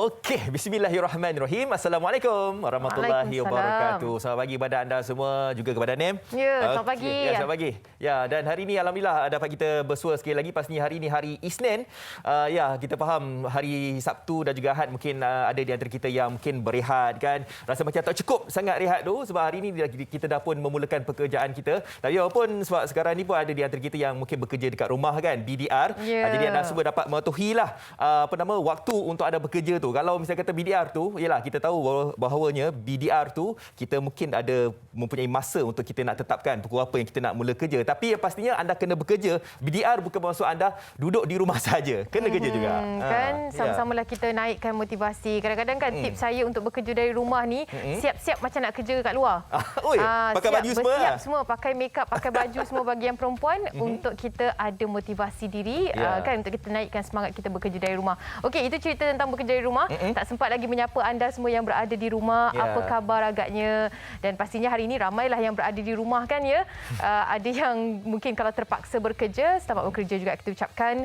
Okey, bismillahirrahmanirrahim. Assalamualaikum warahmatullahi wabarakatuh. Selamat pagi kepada anda semua, juga kepada Nem. Ya, selamat pagi. Ya, selamat pagi. Ya, dan hari ini alhamdulillah dapat kita bersua sekali lagi. Pastinya hari ini hari Isnin. Ya, kita faham hari Sabtu dan juga Ahad mungkin ada di antara kita yang mungkin berehat kan. Rasa macam tak cukup sangat rehat tu sebab hari ini kita dah pun memulakan pekerjaan kita. Tapi walaupun sebab sekarang ni pun ada di antara kita yang mungkin bekerja dekat rumah kan, BDR. Jadi anda semua dapat mematuhilah waktu untuk anda bekerja tu. Kalau misalnya kata BDR tu, yalah kita tahu bahawanya BDR tu kita mungkin ada mempunyai masa untuk kita nak tetapkan pukul apa yang kita nak mula kerja. Tapi yang pastinya anda kena bekerja. BDR bukan maksud anda duduk di rumah saja. Kena kerja juga. Kan sama-samalah kita naikkan motivasi. Kadang-kadang kan tips saya untuk bekerja dari rumah ni siap-siap macam nak kerja kat luar. Pakai baju semua. Bersiap semua, pakai makeup, pakai baju semua bagi yang perempuan untuk kita ada motivasi diri kan, untuk kita naikkan semangat kita bekerja dari rumah. Okey, itu cerita tentang bekerja dari rumah. Tak sempat lagi menyapa anda semua yang berada di rumah. Apa khabar agaknya? Dan pastinya hari ini ramailah yang berada di rumah kan ya. Ada yang mungkin kalau terpaksa bekerja, selamat bekerja juga kita ucapkan.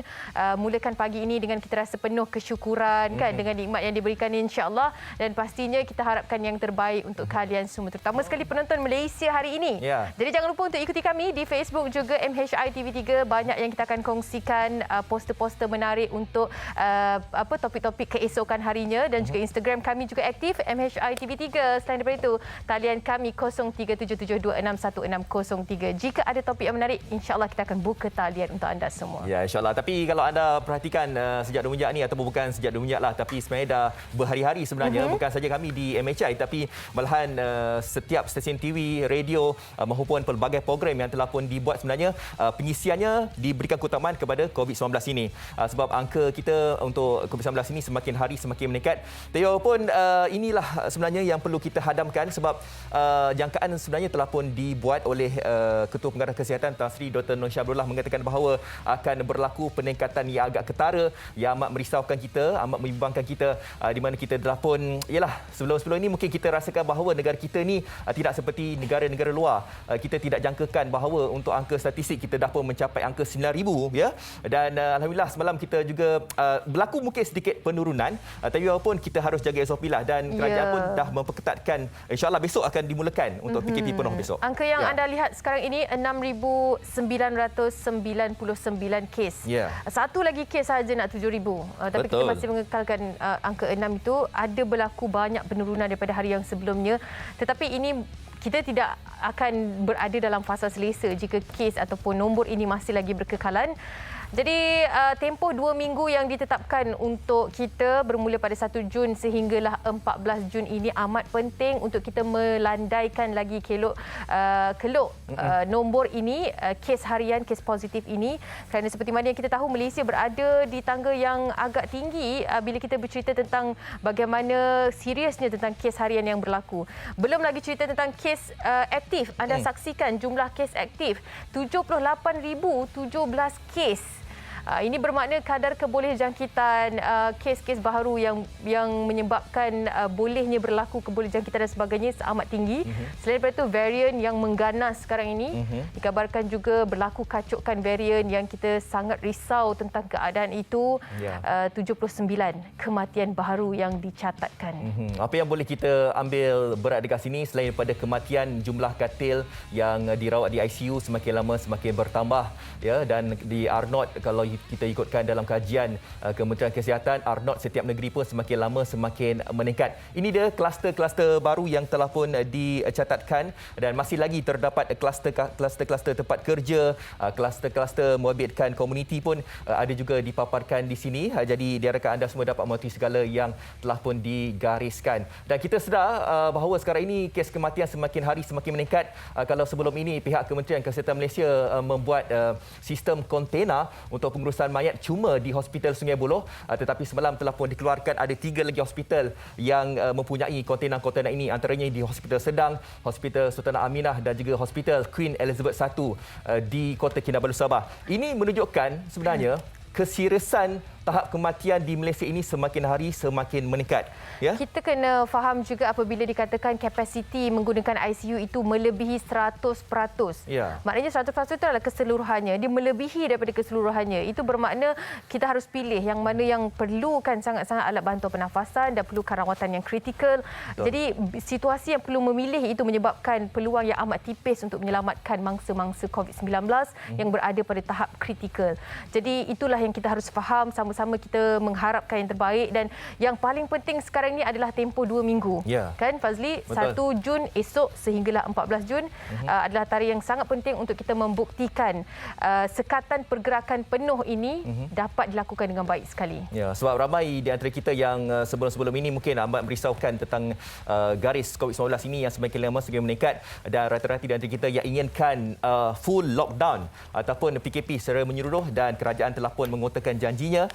Mulakan pagi ini dengan kita rasa penuh kesyukuran kan, dengan nikmat yang diberikan insya-Allah, dan pastinya kita harapkan yang terbaik untuk kalian semua, terutama sekali penonton Malaysia hari ini. Jadi jangan lupa untuk ikuti kami di Facebook juga MHI TV3. Banyak yang kita akan kongsikan poster-poster menarik untuk topik-topik keesokan harinya, dan juga Instagram kami juga aktif MHI TV3. Selain daripada itu, talian kami 0377261603. Jika ada topik yang menarik, insya-Allah kita akan buka talian untuk anda semua. Ya, insya-Allah. Tapi kalau anda perhatikan sejak Dumunjak ni, ataupun bukan sejak Dumunjak lah, tapi sebenarnya dah berhari-hari sebenarnya, bukan saja kami di MHI, tapi malahan setiap stesen TV, radio maupun pelbagai program yang telah pun dibuat sebenarnya pengisiannya diberikan keutamaan kepada COVID-19 ini. Sebab angka kita untuk COVID-19 ini semakin hari semakin meningkat. Tapi walaupun inilah sebenarnya yang perlu kita hadamkan, sebab jangkaan sebenarnya telah pun dibuat oleh Ketua Pengarah Kesihatan Tan Sri Dr. Nur Syabdullah, mengatakan bahawa akan berlaku peningkatan yang agak ketara, yang amat merisaukan kita, amat membimbangkan kita, di mana kita telah pun, yalah, sebelum-sebelum ini mungkin kita rasakan bahawa negara kita ni tidak seperti negara-negara luar. Kita tidak jangkakan bahawa untuk angka statistik kita dah pun mencapai angka 9,000 ya. Dan alhamdulillah semalam kita juga berlaku mungkin sedikit penurunan, tapi walaupun kita harus jaga SOP lah, dan kerajaan pun dah memperketatkan, insya-Allah besok akan dimulakan untuk PKP penuh besok. Angka yang anda lihat sekarang ini 6,999 kes. Satu lagi kes saja nak 7,000. Tapi kita masih mengekalkan angka 6 itu. Ada berlaku banyak penurunan daripada hari yang sebelumnya. Tetapi ini kita tidak akan berada dalam fasa selesa jika kes ataupun nombor ini masih lagi berkekalan. Jadi tempoh 2 minggu yang ditetapkan untuk kita bermula pada 1 Jun sehinggalah 14 Jun ini amat penting untuk kita melandaikan lagi kelok nombor ini, kes harian, kes positif ini. Kerana seperti mana yang kita tahu, Malaysia berada di tangga yang agak tinggi bila kita bercerita tentang bagaimana seriusnya tentang kes harian yang berlaku. Belum lagi cerita tentang kes aktif. Anda saksikan jumlah kes aktif 78,017 kes. Ini bermakna kadar kebolehjangkitan kes-kes baharu yang menyebabkan bolehnya berlaku kebolehjangkitan dan sebagainya amat tinggi. Selain daripada itu, varian yang mengganas sekarang ini, dikabarkan juga berlaku kacukan varian yang kita sangat risau tentang keadaan itu. 79 kematian baharu yang dicatatkan. Apa yang boleh kita ambil berat dekat sini selain daripada kematian, jumlah katil yang dirawat di ICU semakin lama semakin bertambah ya, dan di R0 kalau kita ikutkan dalam kajian Kementerian Kesihatan, R0 setiap negeri pun semakin lama semakin meningkat. Ini dia kluster-kluster baru yang telah pun dicatatkan, dan masih lagi terdapat kluster-kluster tempat kerja, kluster-kluster membabitkan komuniti pun ada juga dipaparkan di sini. Jadi diharapkan anda semua dapat mematuhi segala yang telah pun digariskan. Dan kita sedar bahawa sekarang ini kes kematian semakin hari semakin meningkat. Kalau sebelum ini pihak Kementerian Kesihatan Malaysia membuat sistem kontena untuk pengurusan mayat cuma di Hospital Sungai Buloh, tetapi semalam telah pun dikeluarkan ada 3 lagi hospital yang mempunyai kontena-kontena ini, antaranya di Hospital Sedang, Hospital Sultanah Aminah dan juga Hospital Queen Elizabeth I di Kota Kinabalu, Sabah. Ini menunjukkan sebenarnya keseriusan tahap kematian di Malaysia ini semakin hari semakin meningkat. Ya? Kita kena faham juga apabila dikatakan kapasiti menggunakan ICU itu melebihi 100%. Ya. Maknanya 100% itu adalah keseluruhannya. Dia melebihi daripada keseluruhannya. Itu bermakna kita harus pilih yang mana yang perlukan sangat-sangat alat bantuan pernafasan dan perlukan rawatan yang kritikal. Jadi situasi yang perlu memilih itu menyebabkan peluang yang amat tipis untuk menyelamatkan mangsa-mangsa COVID-19 yang berada pada tahap kritikal. Jadi itulah yang kita harus faham, sama-sama kita mengharapkan yang terbaik, dan yang paling penting sekarang ini adalah tempoh 2 minggu. Ya. Kan Fazli? Betul. 1 Jun esok sehinggalah 14 Jun adalah tarikh yang sangat penting untuk kita membuktikan sekatan pergerakan penuh ini dapat dilakukan dengan baik sekali. Ya, sebab ramai di antara kita yang sebelum-sebelum ini mungkin amat merisaukan tentang garis COVID-19 ini yang semakin lama semakin meningkat, dan rata-rata di antara kita yang inginkan full lockdown ataupun PKP secara menyeluruh, dan kerajaan telah pun mengutarakan janjinya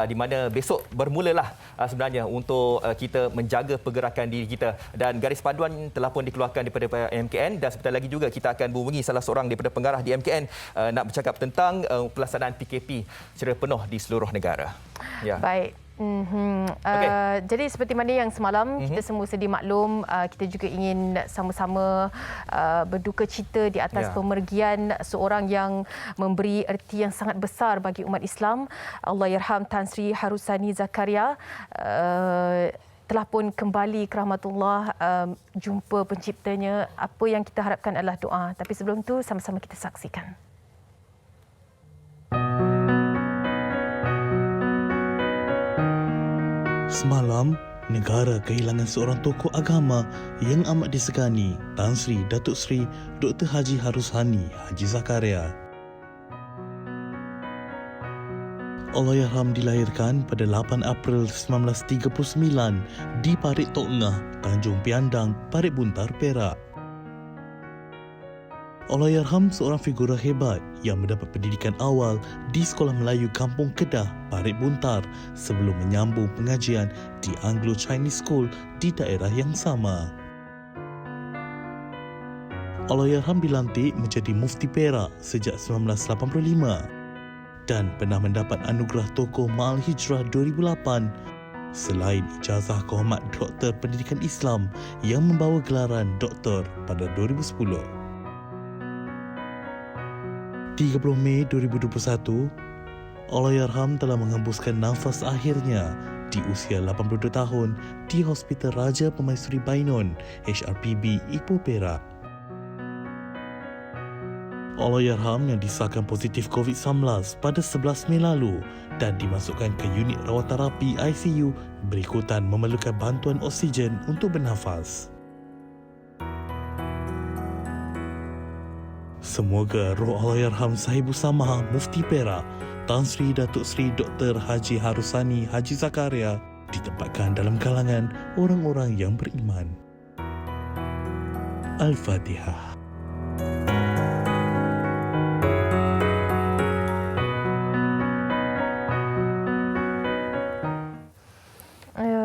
di mana besok bermulalah sebenarnya untuk kita menjaga pergerakan diri kita, dan garis panduan telah pun dikeluarkan daripada MKN, dan sebentar lagi juga kita akan menghubungi salah seorang daripada pengarah di MKN nak bercakap tentang pelaksanaan PKP secara penuh di seluruh negara. Ya. Baik. Jadi seperti mana yang semalam kita semua sedia maklum, kita juga ingin sama-sama berduka cita di atas pemergian seorang yang memberi erti yang sangat besar bagi umat Islam. Allahyarham Tan Sri Harusani Zakaria telah pun kembali ke rahmatullah, jumpa penciptanya. Apa yang kita harapkan adalah doa. Tapi sebelum itu sama-sama kita saksikan. Semalam, negara kehilangan seorang tokoh agama yang amat disegani, Tan Sri Datuk Sri Dr. Haji Harusani Haji Zakaria. Allahyarham dilahirkan pada 8 April 1939 di Parit Tok Ngah, Tanjung Piandang, Parit Buntar, Perak. Allahyarham seorang figura hebat yang mendapat pendidikan awal di Sekolah Melayu Kampung Kedah, Parit Buntar, sebelum menyambung pengajian di Anglo-Chinese School di daerah yang sama. Allahyarham dilantik menjadi Mufti Perak sejak 1985 dan pernah mendapat anugerah Tokoh Ma'al Hijrah 2008 selain ijazah kehormat Doktor Pendidikan Islam yang membawa gelaran Doktor pada 2010. 30 Mei 2021, Allahyarham telah menghembuskan nafas akhirnya di usia 82 tahun di Hospital Raja Pemaisuri Bainon, HRPB, Ipoh, Perak. Allahyarham yang disahkan positif COVID-19 pada 11 Mei lalu dan dimasukkan ke unit rawatan rapi ICU berikutan memerlukan bantuan oksigen untuk bernafas. Semoga roh Allahyarham Sahibu Samah Mufti Perak Tan Sri Datuk Sri Dr. Haji Harusani Haji Zakaria ditempatkan dalam kalangan orang-orang yang beriman. Al-Fatihah.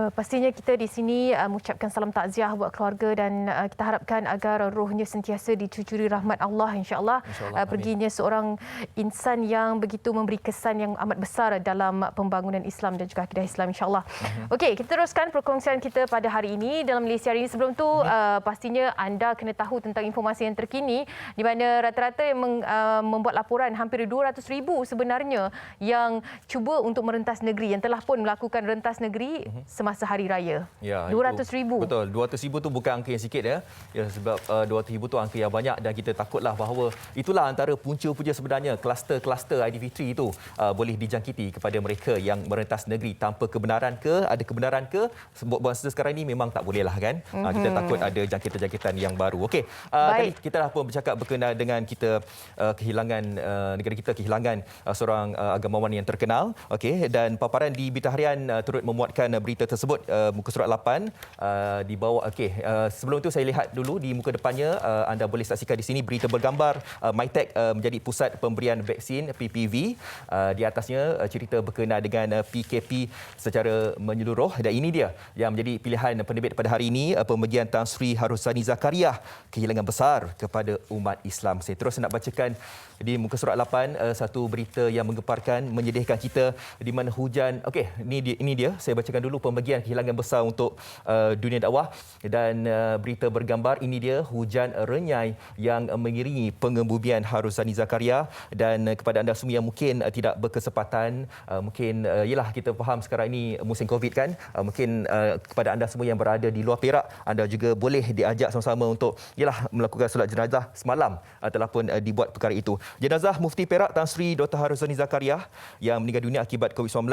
Pastinya kita di sini mengucapkan salam takziah buat keluarga, dan kita harapkan agar rohnya sentiasa dicucuri rahmat Allah, insya-Allah. Perginya seorang insan yang begitu memberi kesan yang amat besar dalam pembangunan Islam dan juga akidah Islam, insya-Allah. Okey, kita teruskan perkongsian kita pada hari ini dalam Malaysia hari ini. Sebelum tu pastinya anda kena tahu tentang informasi yang terkini di mana rata-rata yang membuat laporan hampir 200,000 sebenarnya yang cuba untuk merentas negeri, yang telah pun melakukan rentas negeri semasa hari raya. Ya, 200,000. Betul, 200,000 tu bukan angka yang sikit ya. Ya, sebab 200,000 tu angka yang banyak, dan kita takutlah bahawa itulah antara punca-punca sebenarnya kluster-kluster Aidilfitri itu boleh dijangkiti kepada mereka yang merentas negeri tanpa kebenaran ke, ada kebenaran ke. Masa sekarang ini memang tak bolehlah kan. Kita takut ada jangkitan-jangkitan yang baru. Okey, tadi kita dah pun bercakap berkenaan dengan kita kehilangan negara kita kehilangan seorang agamawan yang terkenal. Okey, dan paparan di Berita Harian turut memuatkan berita tersebut. tersebut muka surat 8 dibawa. Sebelum itu saya lihat dulu di muka depannya, anda boleh saksikan di sini berita bergambar MyTech menjadi pusat pemberian vaksin PPV. Di atasnya cerita berkenaan dengan PKP secara menyeluruh, dan ini dia yang menjadi pilihan penerbit pada hari ini, pembagian Tan Sri Harusani Zakaria, kehilangan besar kepada umat Islam. Saya terus nak bacakan di muka surat 8 satu berita yang menggemparkan, menyedihkan kita, di mana hujan. Ini dia. Saya bacakan dulu pembagian kehilangan besar untuk dunia dakwah, dan berita bergambar ini dia, hujan renyai yang mengiringi pengembumian Harusani Zakaria. Dan kepada anda semua yang mungkin tidak berkesempatan, mungkin yalah, kita faham sekarang ini musim Covid kan, mungkin kepada anda semua yang berada di luar Perak, anda juga boleh diajak sama-sama untuk yalah melakukan solat jenazah semalam telah pun dibuat perkara itu. Jenazah Mufti Perak Tan Sri Dr. Harusani Zakaria yang meninggal dunia akibat COVID-19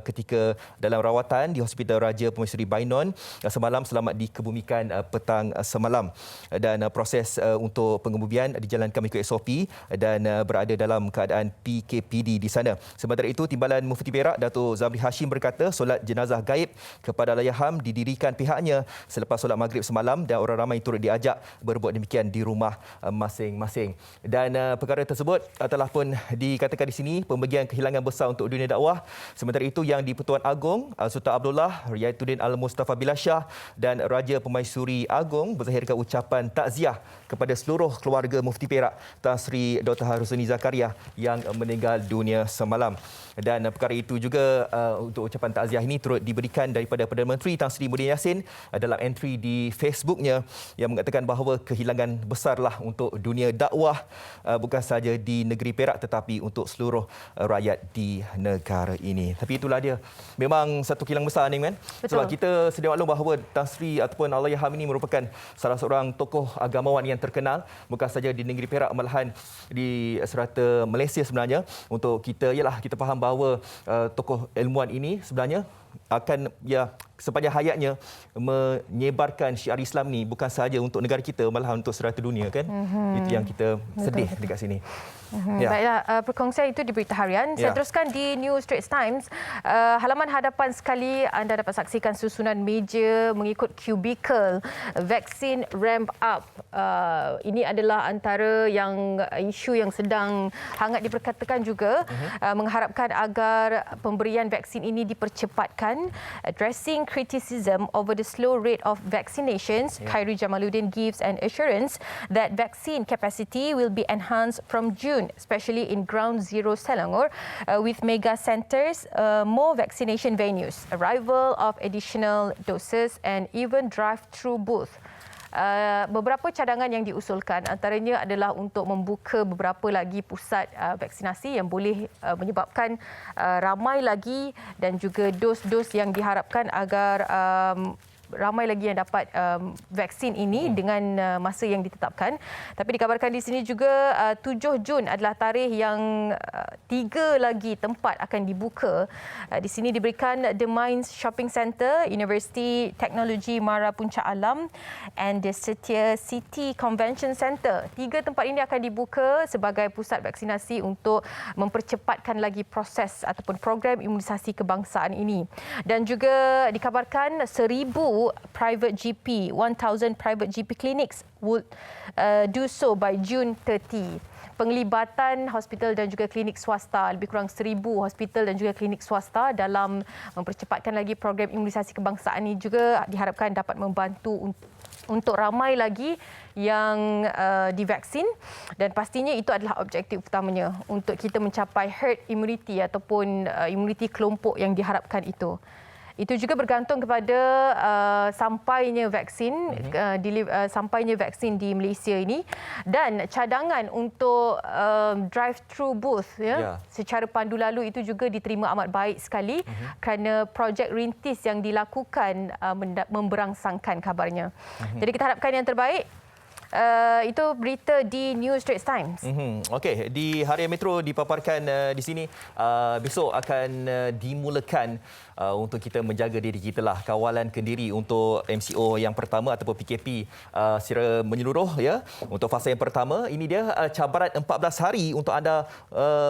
ketika dalam rawatan di Hospital Raja Permaisuri Bainon semalam, selamat dikebumikan petang semalam, dan proses untuk pengebumian dijalankan mengikut SOP dan berada dalam keadaan PKPD di sana. Sementara itu, Timbalan Mufti Perak Datuk Zamri Hashim berkata solat jenazah gaib kepada Allahyarham didirikan pihaknya selepas solat maghrib semalam, dan orang ramai turut diajak berbuat demikian di rumah masing-masing. Dan perkara tersebut telah pun dikatakan di sini pembagian kehilangan besar untuk dunia dakwah. Sementara itu, yang di-Pertuan Agong Sultan Abdullah Riayatuddin Al-Mustafa Billah Shah dan Raja Permaisuri Agong berzahirkan ucapan takziah kepada seluruh keluarga Mufti Perak Tan Sri Dr. Harusani Zakaria yang meninggal dunia semalam. Dan perkara itu juga untuk ucapan takziah ini turut diberikan daripada Perdana Menteri Tan Sri Muhyiddin Yassin dalam entry di Facebooknya yang mengatakan bahawa kehilangan besarlah untuk dunia dakwah, bukan sahaja di negeri Perak tetapi untuk seluruh rakyat di negara ini. Tapi itulah dia, memang satu kehilangan besar ni kan. Sebab kita sedia maklum bahawa Tan Sri ataupun Allahyarham ini merupakan salah seorang tokoh agamawan yang terkenal, bukan sahaja di negeri Perak, malahan di serata Malaysia sebenarnya. Untuk kita, ialah kita faham bahawa tokoh ilmuwan ini sebenarnya akan sepanjang hayatnya menyebarkan syiar Islam ni bukan sahaja untuk negara kita, malahan untuk serata dunia kan. Itu yang kita sedih dekat sini. Baiklah, perkongsian itu di Berita Harian. Saya teruskan di New Straits Times. Halaman hadapan sekali anda dapat saksikan susunan meja mengikut cubicle. Vaksin ramp up. Ini adalah antara isu yang sedang hangat diperkatakan juga. Mengharapkan agar pemberian vaksin ini dipercepatkan. Addressing criticism over the slow rate of vaccinations, Khairi Jamaluddin gives an assurance that vaccine capacity will be enhanced from June, especially in Ground Zero Selangor, with mega centres, more vaccination venues, arrival of additional doses and even drive-through booth. Beberapa cadangan yang diusulkan antaranya adalah untuk membuka beberapa lagi pusat vaksinasi yang boleh menyebabkan ramai lagi, dan juga dos-dos yang diharapkan agar ramai lagi yang dapat vaksin ini dengan masa yang ditetapkan. Tapi dikabarkan di sini juga 7 Jun adalah tarikh yang 3 lagi tempat akan dibuka. Di sini diberikan The Mines Shopping Centre, University Teknologi Mara Puncak Alam and the Setia City Convention Centre. 3 tempat ini akan dibuka sebagai pusat vaksinasi untuk mempercepatkan lagi proses ataupun program imunisasi kebangsaan ini. Dan juga dikabarkan 1,000 private GP, 1,000 private GP clinics would do so by June 30. Penglibatan hospital dan juga klinik swasta, lebih kurang 1,000 hospital dan juga klinik swasta dalam mempercepatkan lagi program imunisasi kebangsaan ini juga diharapkan dapat membantu untuk ramai lagi yang divaksin, dan pastinya itu adalah objektif utamanya untuk kita mencapai herd immunity ataupun immunity kelompok yang diharapkan itu. Itu juga bergantung kepada sampainya vaksin di Malaysia ini, dan cadangan untuk drive-through booth secara pandu lalu itu juga diterima amat baik sekali kerana projek rintis yang dilakukan memberangsangkan kabarnya. Jadi kita harapkan yang terbaik. Itu berita di New Straits Times. Okey, di Harian Metro dipaparkan di sini besok akan dimulakan untuk kita menjaga diri kita lah, kawalan kendiri untuk MCO yang pertama ataupun PKP secara menyeluruh ya. Untuk fasa yang pertama ini dia cabaran 14 hari untuk anda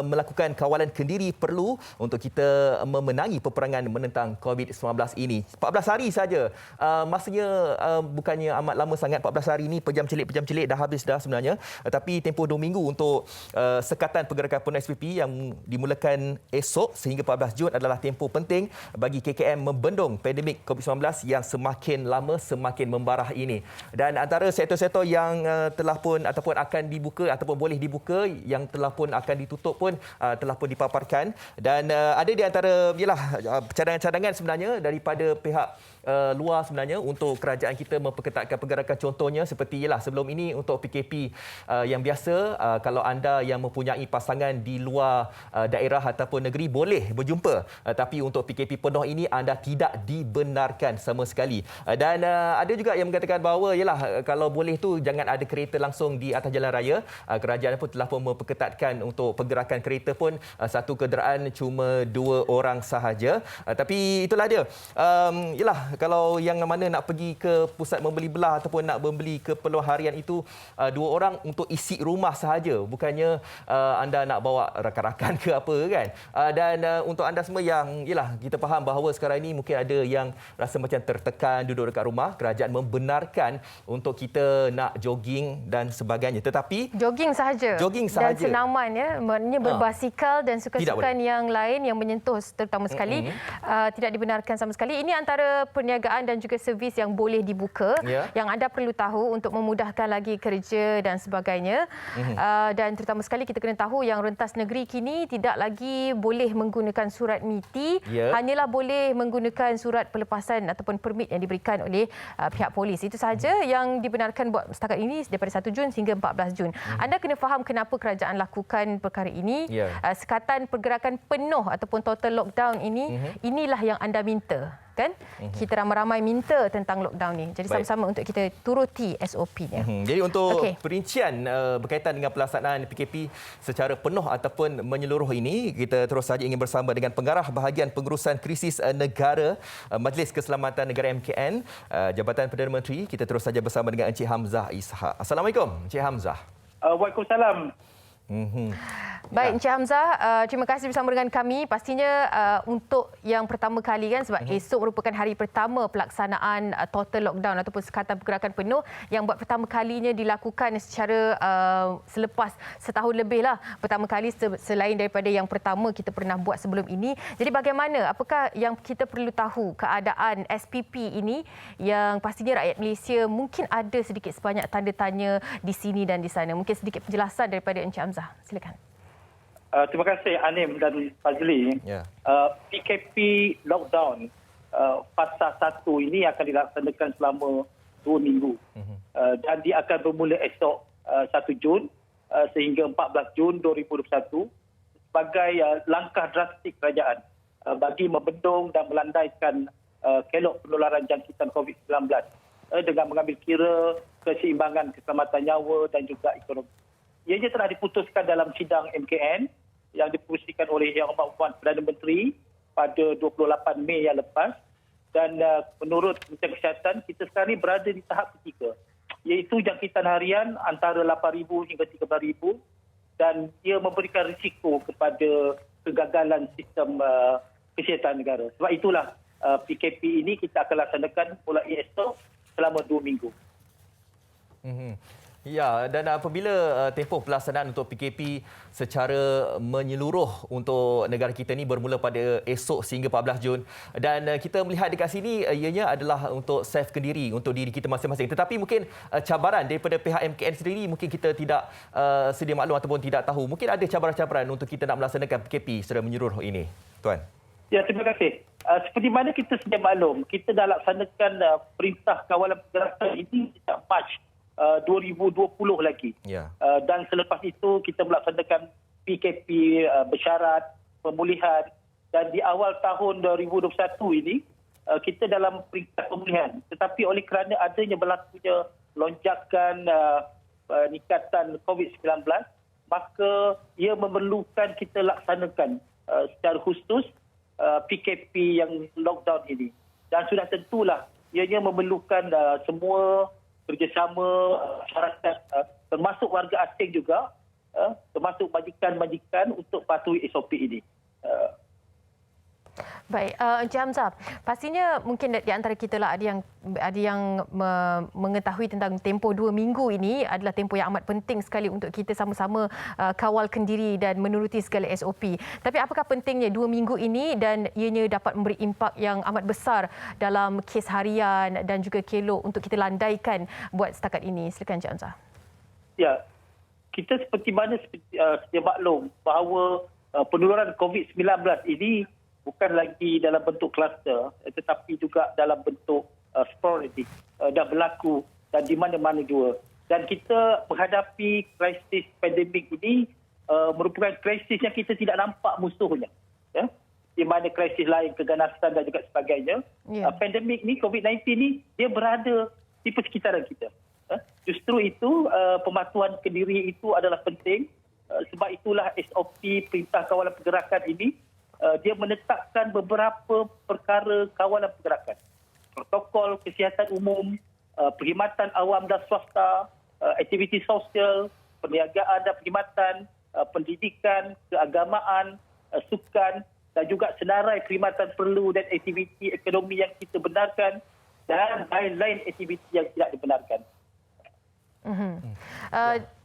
melakukan kawalan kendiri perlu untuk kita memenangi peperangan menentang COVID-19 ini. 14 hari saja. Masanya bukannya amat lama sangat. 14 hari ini pejam celik dah habis dah sebenarnya. Tapi tempoh 2 minggu untuk sekatan pergerakan penuh SPP yang dimulakan esok sehingga 14 Jun adalah tempoh penting bagi KKM membendung pandemik COVID-19 yang semakin lama semakin membarah ini. Dan antara sektor-sektor yang telah pun ataupun akan dibuka ataupun boleh dibuka, yang telah pun akan ditutup pun telah pun dipaparkan. Dan ada di antara cadangan-cadangan sebenarnya daripada pihak luar sebenarnya untuk kerajaan kita memperketatkan pergerakan, contohnya seperti sebelum ini untuk PKP yang biasa, kalau anda yang mempunyai pasangan di luar daerah ataupun negeri boleh berjumpa, tapi untuk PKP penuh ini anda tidak dibenarkan sama sekali. Dan ada juga yang mengatakan bahawa kalau boleh tu jangan ada kereta langsung di atas jalan raya. Kerajaan pun telah pun memperketatkan untuk pergerakan kereta pun satu kenderaan cuma 2 orang sahaja. Tapi itulah dia. Kalau yang mana nak pergi ke pusat membeli belah ataupun nak membeli keperluan harian itu 2 orang untuk isi rumah sahaja, bukannya anda nak bawa rakan-rakan ke apa kan. Dan untuk anda semua yang kita faham bahawa sekarang ini mungkin ada yang rasa macam tertekan duduk dekat rumah, kerajaan membenarkan untuk kita nak jogging dan sebagainya, tetapi jogging sahaja dan senaman ya, maknanya berbasikal dan sukan-sukan yang lain yang menyentuh terutama sekali tidak dibenarkan sama sekali. Ini antara perniagaan dan juga servis yang boleh dibuka, yang anda perlu tahu untuk memudahkan lagi kerja dan sebagainya. Dan terutama sekali kita kena tahu yang rentas negeri kini tidak lagi boleh menggunakan surat MITI, hanyalah boleh menggunakan surat pelepasan ataupun permit yang diberikan oleh pihak polis. Itu sahaja yang dibenarkan buat setakat ini daripada 1 Jun hingga 14 Jun. Anda kena faham kenapa kerajaan lakukan perkara ini. Sekatan pergerakan penuh ataupun total lockdown ini, inilah yang anda minta. Kan? Kita ramai-ramai minta tentang lockdown ni. Jadi sama-sama untuk kita turuti SOP-nya. Jadi untuk perincian berkaitan dengan pelaksanaan PKP secara penuh ataupun menyeluruh ini, kita terus saja ingin bersama dengan Pengarah Bahagian Pengurusan Krisis Negara Majlis Keselamatan Negara MKN, Jabatan Perdana Menteri. Kita terus saja bersama dengan Encik Hamzah Ishak. Assalamualaikum, Encik Hamzah. Waalaikumsalam. Baik, Encik Hamzah, terima kasih bersama dengan kami. Pastinya untuk yang pertama kali kan, sebab esok merupakan hari pertama pelaksanaan total lockdown ataupun sekatan pergerakan penuh yang buat pertama kalinya dilakukan secara selepas setahun lebih lah. Pertama kali selain daripada yang pertama kita pernah buat sebelum ini. Jadi bagaimana, apakah yang kita perlu tahu keadaan SPP ini yang pastinya rakyat Malaysia mungkin ada sedikit sebanyak tanda tanya di sini dan di sana. Mungkin sedikit penjelasan daripada Encik Hamzah. Silakan. Terima kasih Anim dan Fazli. PKP lockdown fasa 1 ini akan dilaksanakan selama 2 minggu. Dan dia akan bermula esok 1 Jun sehingga 14 Jun 2021 sebagai langkah drastik kerajaan bagi membendung dan melandaikan kelok penularan jangkitan COVID-19 dengan mengambil kira keseimbangan keselamatan nyawa dan juga ekonomi. Ianya telah diputuskan dalam sidang MKN yang diputuskan oleh Yang Amat Puan Perdana Menteri pada 28 Mei yang lepas. Dan menurut Kementerian Kesihatan, kita sekarang ini berada di tahap ketiga, iaitu jangkitan harian antara 8,000 hingga 13,000 dan ia memberikan risiko kepada kegagalan sistem kesihatan negara. Sebab itulah PKP ini kita akan laksanakan mulai esok selama 2 minggu. Ya, dan apabila tempoh pelaksanaan untuk PKP secara menyeluruh untuk negara kita ni bermula pada esok sehingga 14 Jun, dan kita melihat dekat sini ianya adalah untuk save kendiri untuk diri kita masing-masing. Tetapi mungkin cabaran daripada pihak MKN sendiri mungkin kita tidak sedia maklum ataupun tidak tahu. Mungkin ada cabaran-cabaran untuk kita nak melaksanakan PKP secara menyeluruh ini, Tuan. Ya, terima kasih. Seperti mana kita sedia maklum, kita dah laksanakan perintah kawalan pergerakan ini sejak Mac 2020 lagi. Dan selepas itu kita melaksanakan PKP bersyarat, pemulihan, dan di awal tahun 2021 ini kita dalam peringkat pemulihan. Tetapi oleh kerana adanya berlakunya lonjakan peningkatan COVID-19, maka ia memerlukan kita laksanakan secara khusus PKP yang lockdown ini. Dan sudah tentulah ianya memerlukan semua kerjasama masyarakat, termasuk warga asing juga, termasuk majikan-majikan untuk patuhi SOP ini. Baik, Encik Hamzah, pastinya mungkin di antara kita lah ada yang mengetahui tentang tempoh 2 minggu ini adalah tempoh yang amat penting sekali untuk kita sama-sama kawalkan diri dan menuruti segala SOP. Tapi apakah pentingnya 2 minggu ini dan ianya dapat memberi impak yang amat besar dalam kes harian dan juga kelok untuk kita landaikan buat setakat ini? Silakan Encik Hamzah. Ya, kita seperti mana sedia maklum bahawa penularan COVID-19 ini bukan lagi dalam bentuk kluster tetapi juga dalam bentuk sporadik dan berlaku dan di mana-mana jua. Dan kita menghadapi krisis pandemik ini merupakan krisis yang kita tidak nampak musuhnya. Ya? Di mana krisis lain, keganasan dan juga sebagainya. Yeah. Pandemik ni, COVID-19 ni, dia berada di persekitaran kita. Justru itu pematuhan kendiri itu adalah penting. Sebab itulah SOP Perintah Kawalan Pergerakan ini dia menetapkan beberapa perkara kawalan pergerakan. Protokol kesihatan umum, perkhidmatan awam dan swasta, aktiviti sosial, perniagaan dan perkhidmatan, pendidikan, keagamaan, sukan dan juga senarai perkhidmatan perlu dan aktiviti ekonomi yang kita benarkan dan lain-lain aktiviti yang tidak dibenarkan.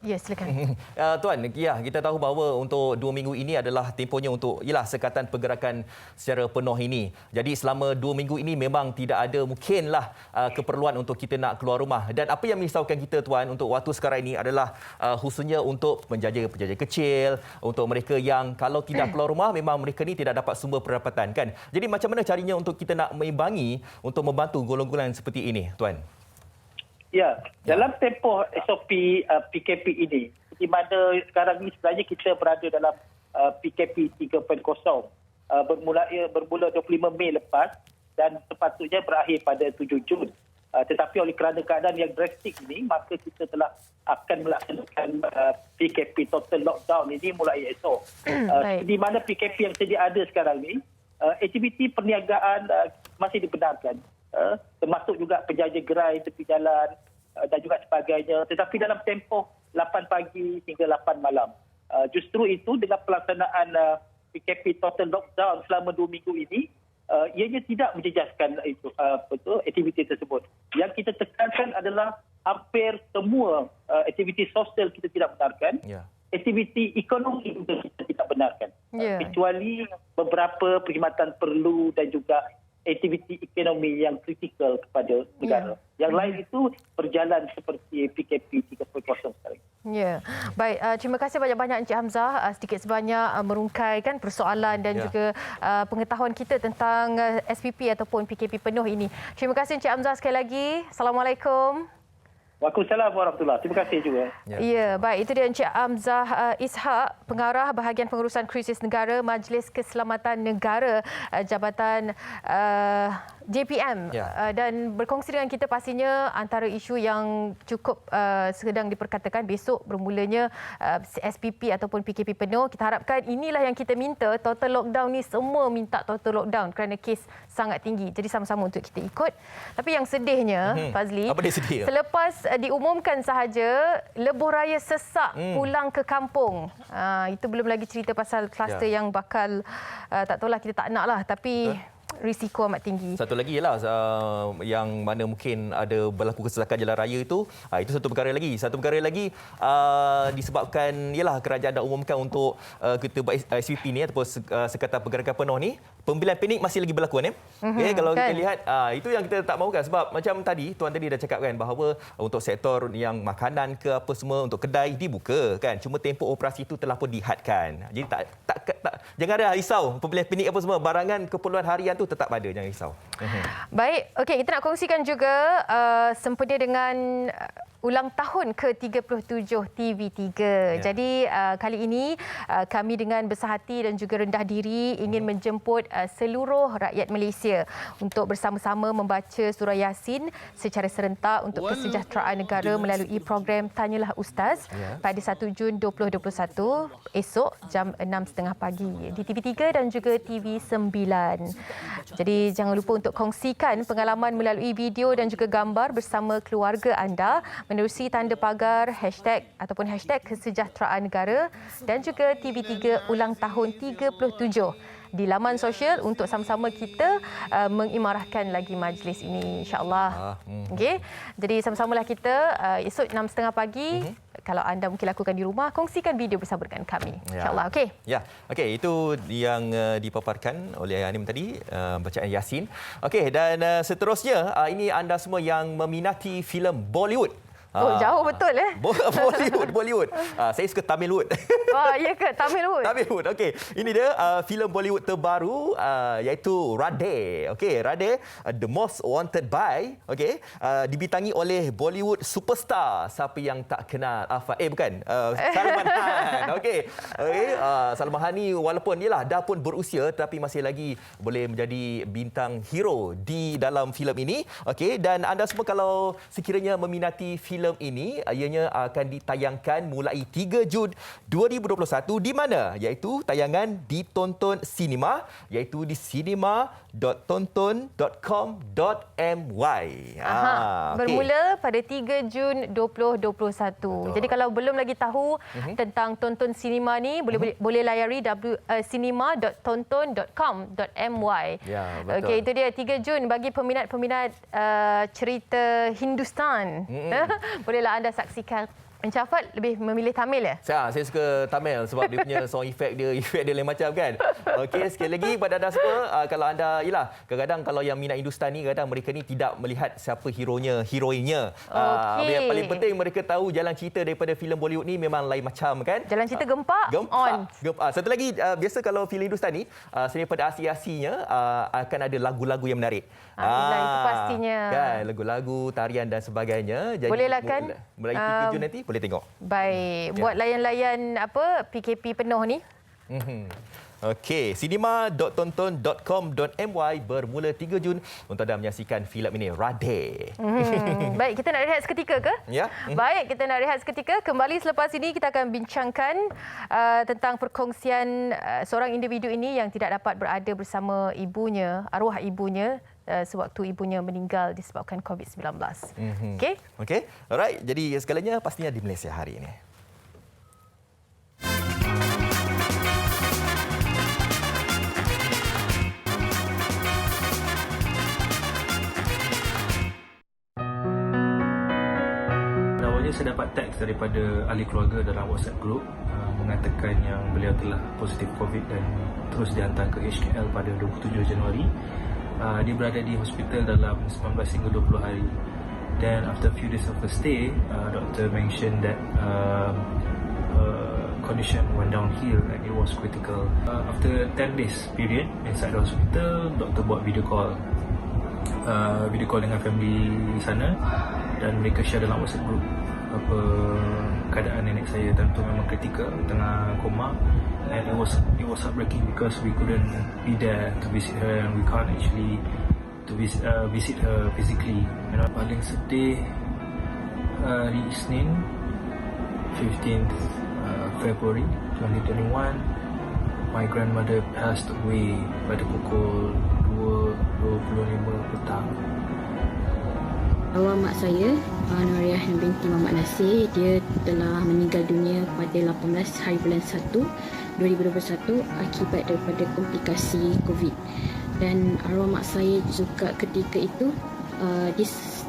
Ya, silakan. Tuan, ya, kita tahu bahawa untuk 2 minggu ini adalah tempohnya untuk sekatan pergerakan secara penuh ini. Jadi selama 2 minggu ini memang tidak ada mungkinlah keperluan untuk kita nak keluar rumah. Dan apa yang merisaukan kita, Tuan, untuk waktu sekarang ini adalah khususnya untuk penjaja-penjaja kecil, untuk mereka yang kalau tidak keluar rumah memang mereka ni tidak dapat sumber pendapatan, kan? Jadi macam mana caranya untuk kita nak meimbangi untuk membantu golongan-golongan seperti ini, Tuan? Ya, dalam tempoh SOP PKP ini, di mana sekarang ini sebenarnya kita berada dalam PKP 3.0 bermula 25 Mei lepas dan sepatutnya berakhir pada 7 Jun. Tetapi oleh kerana keadaan yang drastik ini, maka kita telah akan melaksanakan PKP total lockdown ini mulai esok. Di mana PKP yang sedia ada sekarang ini, aktiviti perniagaan masih dibenarkan. Termasuk juga penjaja gerai tepi jalan dan juga sebagainya. Tetapi dalam tempoh 8 pagi hingga 8 malam. Justru itu dengan pelaksanaan PKP total lockdown selama 2 minggu ini, ianya tidak menjejaskan itu aktiviti tersebut. Yang kita tekankan adalah hampir semua aktiviti sosial kita tidak benarkan. Aktiviti ekonomi juga kita tidak benarkan. Kecuali beberapa perkhidmatan perlu dan juga aktiviti ekonomi yang kritikal kepada negara. Yang lain itu berjalan seperti PKP 3.0 sekarang. Ya, baik. Terima kasih banyak-banyak Encik Hamzah sedikit sebanyak merungkaikan persoalan dan juga pengetahuan kita tentang SPP ataupun PKP penuh ini. Terima kasih Encik Hamzah sekali lagi. Assalamualaikum. Waalaikumsalam warahmatullahi. Terima kasih juga. Ya, baik. Itu dia Encik Hamzah Ishak, Pengarah Bahagian Pengurusan Krisis Negara Majlis Keselamatan Negara Jabatan JPM. Dan berkongsi dengan kita pastinya antara isu yang cukup sedang diperkatakan besok bermulanya SPP ataupun PKP penuh. Kita harapkan inilah yang kita minta, total lockdown ni semua minta total lockdown kerana kes sangat tinggi. Jadi sama-sama untuk kita ikut. Tapi yang sedihnya, Fazli, apa dia sedih? Selepas diumumkan sahaja lebuh raya sesak pulang ke kampung. Itu belum lagi cerita pasal kluster yang bakal tak tahulah, kita tak nak lah, tapi risiko amat tinggi. Satu lagi ialah yang mana mungkin ada berlaku kesesakan jalan raya itu satu perkara lagi. Satu perkara lagi disebabkan ialah kerajaan dah umumkan untuk kita buat SPP ni ataupun sekatan pergerakan penuh ni, pembelian panik masih lagi berlaku kan? Kalau kita lihat itu yang kita tak mahukan, sebab macam tadi tuan tadi dah cakap kan bahawa untuk sektor yang makanan ke apa semua untuk kedai dibuka kan, cuma tempoh operasi itu telah pun dihadkan. Jadi tak jangan ada risau pembelian panik apa semua, barangan keperluan harian tu tetap ada, jangan risau. Baik, okey, kita nak kongsikan juga sempena dengan ulang tahun ke-37 TV3. Jadi kali ini kami dengan besar hati dan juga rendah diri ingin menjemput seluruh rakyat Malaysia untuk bersama-sama membaca surah Yasin secara serentak untuk kesejahteraan negara melalui program Tanyalah Ustaz pada 1 Jun 2021 esok jam 6.30 pagi di TV3 dan juga TV9. Jadi jangan lupa untuk kongsikan pengalaman melalui video dan juga gambar bersama keluarga anda menerusi tanda pagar #hashtag kesejahteraan negara dan juga TV3 ulang tahun 37 di laman sosial untuk sama-sama kita mengimarahkan lagi majlis ini, insya-Allah. Okey. Jadi sama-samalah kita esok 6.30 pagi. Kalau anda mungkin lakukan di rumah, kongsikan video bersama dengan kami. InsyaAllah. Okey. Ya. Okey, itu yang dipaparkan oleh Anim tadi, bacaan Yasin. Okey, dan seterusnya ini anda semua yang meminati filem Bollywood. Oh, jauh betul Bollywood. Saya suka Tamilwood. Oh, ya ke? Tamilwood. Tamilwood. Okey. Ini dia filem Bollywood terbaru iaitu Radhe. Okey, Radhe The Most Wanted By, okey, dibintangi oleh Bollywood superstar. Siapa yang tak kenal Salman Khan. Okey. Salman Khan ni walaupun ialah dah pun berusia tapi masih lagi boleh menjadi bintang hero di dalam filem ini. Okey, dan anda semua kalau sekiranya meminati filem ini, ianya akan ditayangkan mulai 3 Jun 2021 di mana? Iaitu tayangan ditonton sinema, iaitu di cinema.tonton.com.my. Bermula pada 3 Jun 2021. Betul. Jadi kalau belum lagi tahu tentang tonton sinema ni, boleh layari cinema.tonton.com.my. Ya, betul. Okey, itu dia 3 Jun bagi peminat-peminat cerita Hindustan. Bolehlah anda saksikan. Encik Afad lebih memilih Tamil ya? Saya suka Tamil sebab dia punya sound effect dia lain macam kan. Okey, sekali lagi pada anda semua, kalau anda kadang-kadang kalau yang minat Hindustan ni kadang mereka ni tidak melihat siapa heroinnya. Yang paling penting mereka tahu jalan cerita daripada filem Bollywood ni memang lain macam kan. Jalan cerita gempak. Satu lagi, biasa kalau filem Hindustan ni selain daripada asi-asinya akan ada lagu-lagu yang menarik. Itu pastinya. Kan, lagu-lagu, tarian dan sebagainya. Jadi bolehlah kan? Mulai 3 Jun nanti boleh tengok. Baik, buat layan-layan PKP penuh ni. Okey, cinema.tonton.com.my bermula 3 Jun untuk anda menyaksikan filem ini, Radhe. Baik, kita nak rehat seketika ke? Ya. Baik, kita nak rehat seketika. Kembali selepas ini kita akan bincangkan tentang perkongsian seorang individu ini yang tidak dapat berada bersama ibunya, arwah ibunya sewaktu ibunya meninggal disebabkan COVID-19. Okey? Okey. Alright, jadi segalanya pastinya di Malaysia hari ini. Awalnya saya dapat teks daripada ahli keluarga dalam WhatsApp group mengatakan yang beliau telah positif COVID dan terus dihantar ke HKL pada 27 Januari. Dia berada di hospital dalam 19 hingga 20 hari. Then after a few days of her stay, doctor mentioned that condition went downhill and it was critical. After 10 days period inside the hospital, doktor buat video call dengan family sana dan mereka share dalam WhatsApp group apa keadaan nenek saya. Tentu memang kritikal, tengah koma, and it was heartbreaking because we couldn't be there to visit her and we can't actually to visit her physically. Paling sedih hari Isnin 15th February 2021, my grandmother passed away pada pukul 2.25 petang. Arwah mak saya, Nuriah binti Muhammad Nasir, dia telah meninggal dunia pada 18 hari bulan 1 2021 akibat daripada komplikasi COVID. Dan arwah mak saya juga ketika itu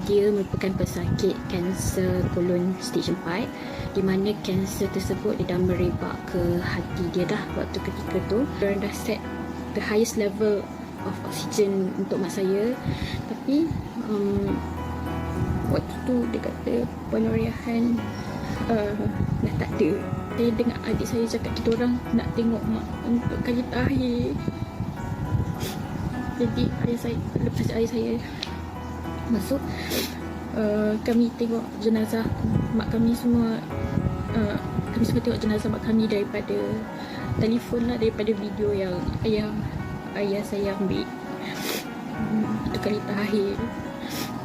dia merupakan pesakit kanser kolon stage 4, di mana kanser tersebut dia dah merebak ke hati dia dah waktu ketika tu. Dia dah set the highest level of oxygen untuk mak saya, tapi waktu tu dia kata Puan Nuriahan dah tak ada. Saya dengar adik saya cakap kita orang nak tengok mak untuk kali terakhir. Jadi lepas ayah saya masuk, kami tengok jenazah mak kami semua. Kami semua tengok jenazah mak kami daripada telefon lah, daripada video yang ayah saya ambil. Itu kali terakhir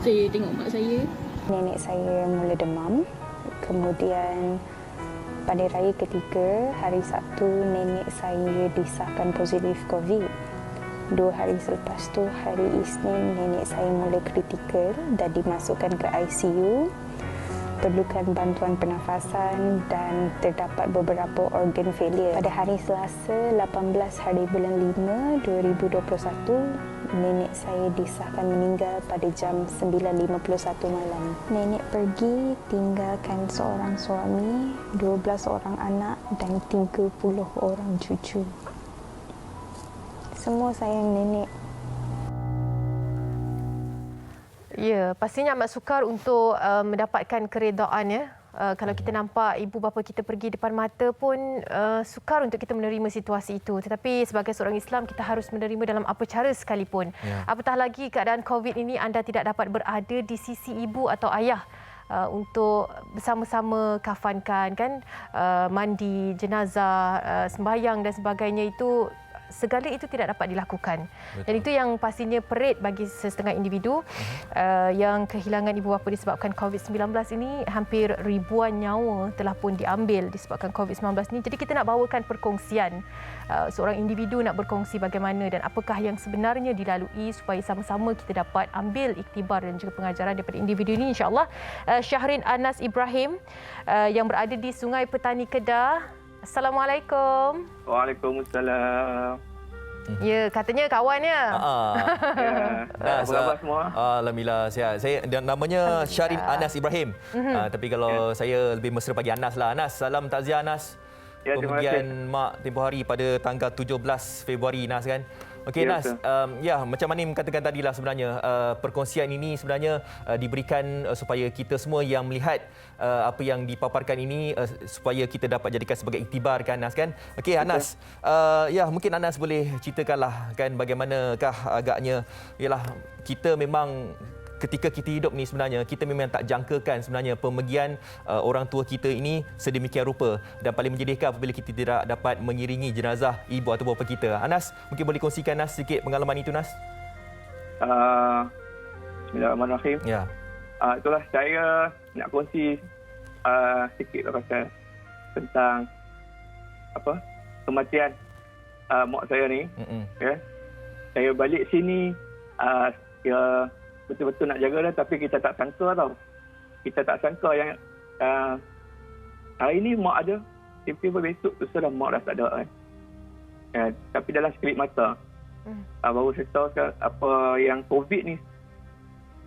saya tengok mak saya. Nenek saya mula demam. Kemudian pada raya ketiga, hari Sabtu, nenek saya disahkan positif COVID. 2 hari selepas tu, hari Isnin, nenek saya mula kritikal dan dimasukkan ke ICU. Perlukan bantuan pernafasan dan terdapat beberapa organ failure. Pada hari Selasa, 18 hari bulan 5, 2021, nenek saya disahkan meninggal pada jam 9.51 malam. Nenek pergi tinggalkan seorang suami, 12 orang anak dan 30 orang cucu. Semua sayang nenek. Ya, pastinya amat sukar untuk mendapatkan keredaan ya. Kalau kita nampak ibu bapa kita pergi depan mata pun sukar untuk kita menerima situasi itu. Tetapi sebagai seorang Islam, kita harus menerima dalam apa cara sekalipun. Ya. Apatah lagi keadaan COVID ini anda tidak dapat berada di sisi ibu atau ayah untuk bersama-sama kafankan, kan, mandi jenazah, sembahyang dan sebagainya, itu segala itu tidak dapat dilakukan. Betul. Dan itu yang pastinya perit bagi setengah individu yang kehilangan ibu bapa disebabkan COVID-19 ini. Hampir ribuan nyawa telah pun diambil disebabkan COVID-19 ini. Jadi kita nak bawakan perkongsian, seorang individu nak berkongsi bagaimana dan apakah yang sebenarnya dilalui supaya sama-sama kita dapat ambil iktibar dan juga pengajaran daripada individu ini, insya-Allah. Syahrin Anas Ibrahim yang berada di Sungai Petani Kedah. Assalamualaikum. Waalaikumsalam. Ya, katanya kawannya. Apa khabar semua? Alhamdulillah sihat. Saya namanya Syahrin Anas Ibrahim. Tapi kalau saya lebih mesra panggil Anas lah. Anas, salam takziah Anas. Ya, Pemergian mak tempoh hari pada tanggal 17 Februari Nas, kan. Okey, Nas, macam mana katakan tadilah sebenarnya perkongsian ini sebenarnya diberikan supaya kita semua yang melihat apa yang dipaparkan ini supaya kita dapat jadikan sebagai iktibar, kan Nas, kan. Okey Anas, mungkin Anas boleh ceritakanlah, kan, bagaimanakah agaknya ialah kita memang ketika kita hidup ni sebenarnya kita memang tak jangkakan sebenarnya pemergian orang tua kita ini sedemikian rupa, dan paling menyedihkan apabila kita tidak dapat mengiringi jenazah ibu atau bapa kita. Anas, mungkin boleh kongsikan Nas sikit pengalaman itu, Nas? Bismillahirrahmanirrahim. Ya. Itulah saya nak kongsi sikit pasal tentang kematian mak saya ni. Ya. Saya balik sini betul-betul nak jaga dah, tapi kita tak sangka tau. Kita tak sangka yang hari ni mak ada, tiba-tiba besok tu sudah mak dah tak ada, kan. Tapi dalam sekelip mata baru saya tahu apa yang COVID ni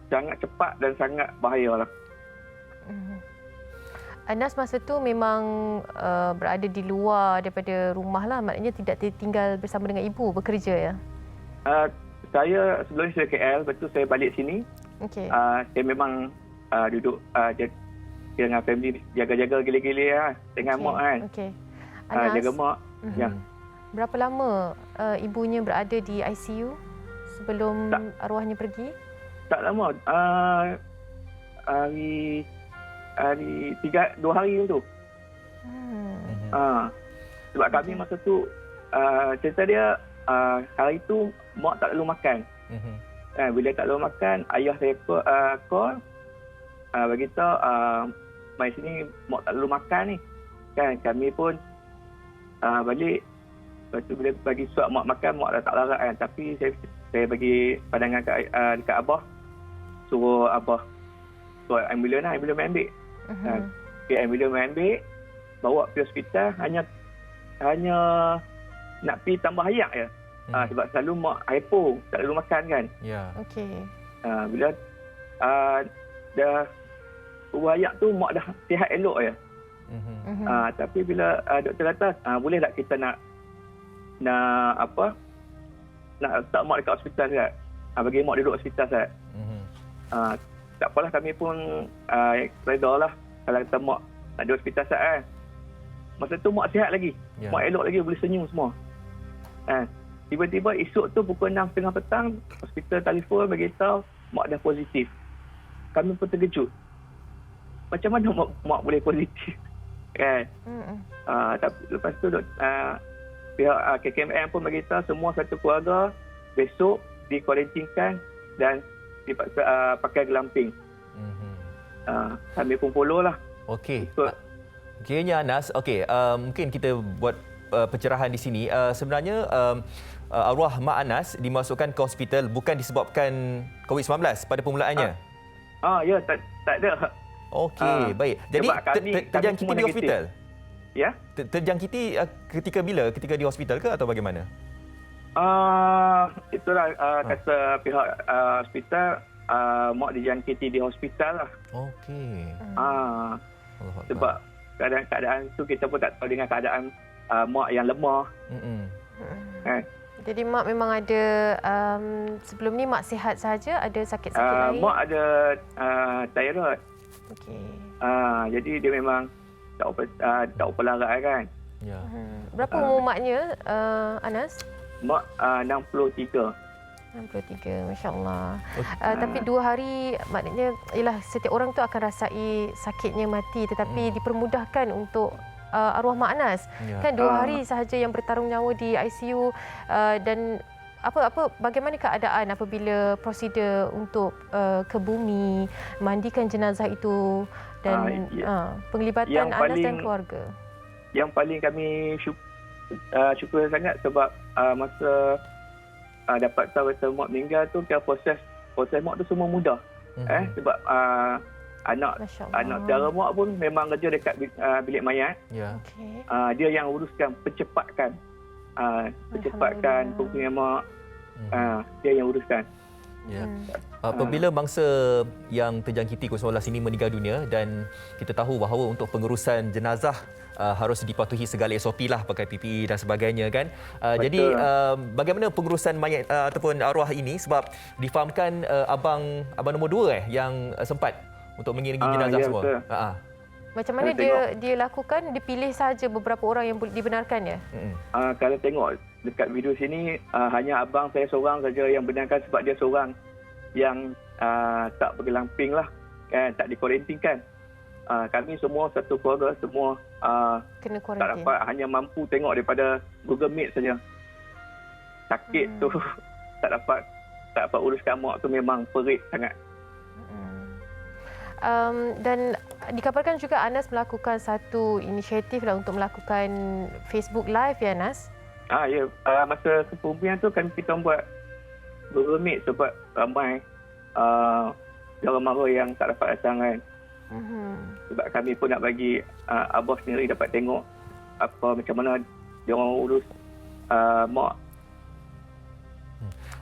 sangat cepat dan sangat bahaya lah. Anas masa tu memang berada di luar daripada rumah lah, maknanya tidak tinggal bersama dengan ibu, bekerja ya? Saya sebelum saya KL, betul saya balik sini. Okay. Saya memang duduk dengan family, jaga-jaga gila-gila lah, dengan mak, kan. Okay. Anas, jaga mak. Ya. Berapa lama ibunya berada di ICU sebelum arwahnya pergi? Tak lama. Hari 2 hari tu. Sebab kami masa tu cerita dia, hari tu mak tak lalu makan. Bila tak lalu makan, ayah saya call bagi tahu mai sini mak tak lalu makan ni, kan. Kami pun balik. Lepas tu bila bagi suap mak makan, mak dah tak larat, kan. Tapi saya bagi pandangan dekat abah, suruh abah ambulan lah, ambulan main ambil. Ambulan main ambil, bawa pergi hospital, hanya nak pergi tambah ayak je. Sebab selalu mak hypo, tak lalu makan, kan. Ya. Okey. Bila dah ubah ayak tu, mak dah sihat elok je. Tapi bila doktor kata, boleh tak kita nak letak mak dekat hospital, kan. Bagi mak duduk hospital, kan. Tak apalah, kami pun reda lah kalau kata mak nak duduk hospital, kan. Masa tu mak sihat lagi. Mak elok lagi, boleh senyum semua. tiba-tiba esok tu pukul 6.30 petang, hospital telefon beritahu mak dah positif. Kami pun terkejut. Macam mana mak boleh positif? Kan? Tapi lepas tu pihak KKMM pun beritahu semua satu keluarga besok dikuarantinkan dan dipaksa pakai glamping. Kami pun follow lah. Okey. Kiranya Anas, mungkin kita buat pencerahan di sini. Sebenarnya arwah Mak Anas dimasukkan ke hospital bukan disebabkan COVID-19 pada permulaannya. Ya, tak ada. Okey, baik. Jadi terjangkiti di hospital? Ya. Terjangkiti ketika bila? Ketika di hospital ke atau bagaimana? Itulah kata pihak hospital, mak dijangkiti di hospital lah. Okey. Sebab keadaan tu kita pun tak tahu dengan keadaan mak yang lemah. Jadi mak memang ada sebelum ni mak sihat saja, ada sakit-sakit lain? Mak ada thyroid. Okey. Jadi dia memang tak upelarat kan. Ya. Berapa umur maknya, Anas? Mak 63. 63, Masya-Allah. Tapi 2 hari maknanya ialah setiap orang tu akan rasai sakitnya mati, tetapi dipermudahkan untuk arwah Mak Anas. Ya. Kan 2 hari sahaja yang bertarung nyawa di ICU, dan bagaimana keadaan apabila prosedur untuk ke bumi, mandikan jenazah itu dan penglibatan Anas dan keluarga. Yang paling kami syukur sangat sebab masa dapat tahu kata mak meninggal tu, proses mak tu semua mudah. Sebab anak saudara mak pun memang kerja dekat bilik mayat. Ya. Dia yang uruskan, percepatkan pembunuhan mak. Dia yang uruskan. Ya. Apabila mangsa yang terjangkiti COVID-19 ini meninggal dunia, dan kita tahu bahawa untuk pengurusan jenazah harus dipatuhi segala SOP lah, pakai PPE dan sebagainya kan. Jadi bagaimana pengurusan mayat ataupun arwah ini, sebab difahamkan abang nombor 2 yang sempat untuk mengiringi jenazah semua. Macam mana dia lakukan? Dipilih saja beberapa orang yang dibenarkan ya? Kalau tengok dekat video sini, hanya abang saya seorang saja yang benarkan sebab dia seorang yang tak bergelamping lah, kan, tak dikuarantinkan. Kami semua satu keluarga semua kena tak dapat, hanya mampu tengok daripada Google Meet saja. Sakit tu tak dapat uruskan mak tu, memang perit sangat. Dan dikabarkan juga Anas melakukan satu inisiatif lah untuk melakukan Facebook Live ya Anas? Ya, masa kepumian tu kan kita buat Google Meet sebab ramai orang mara yang tak dapat datang kan. Sebab kami pun nak bagi abah sendiri dapat tengok macam mana dia orang urus mak.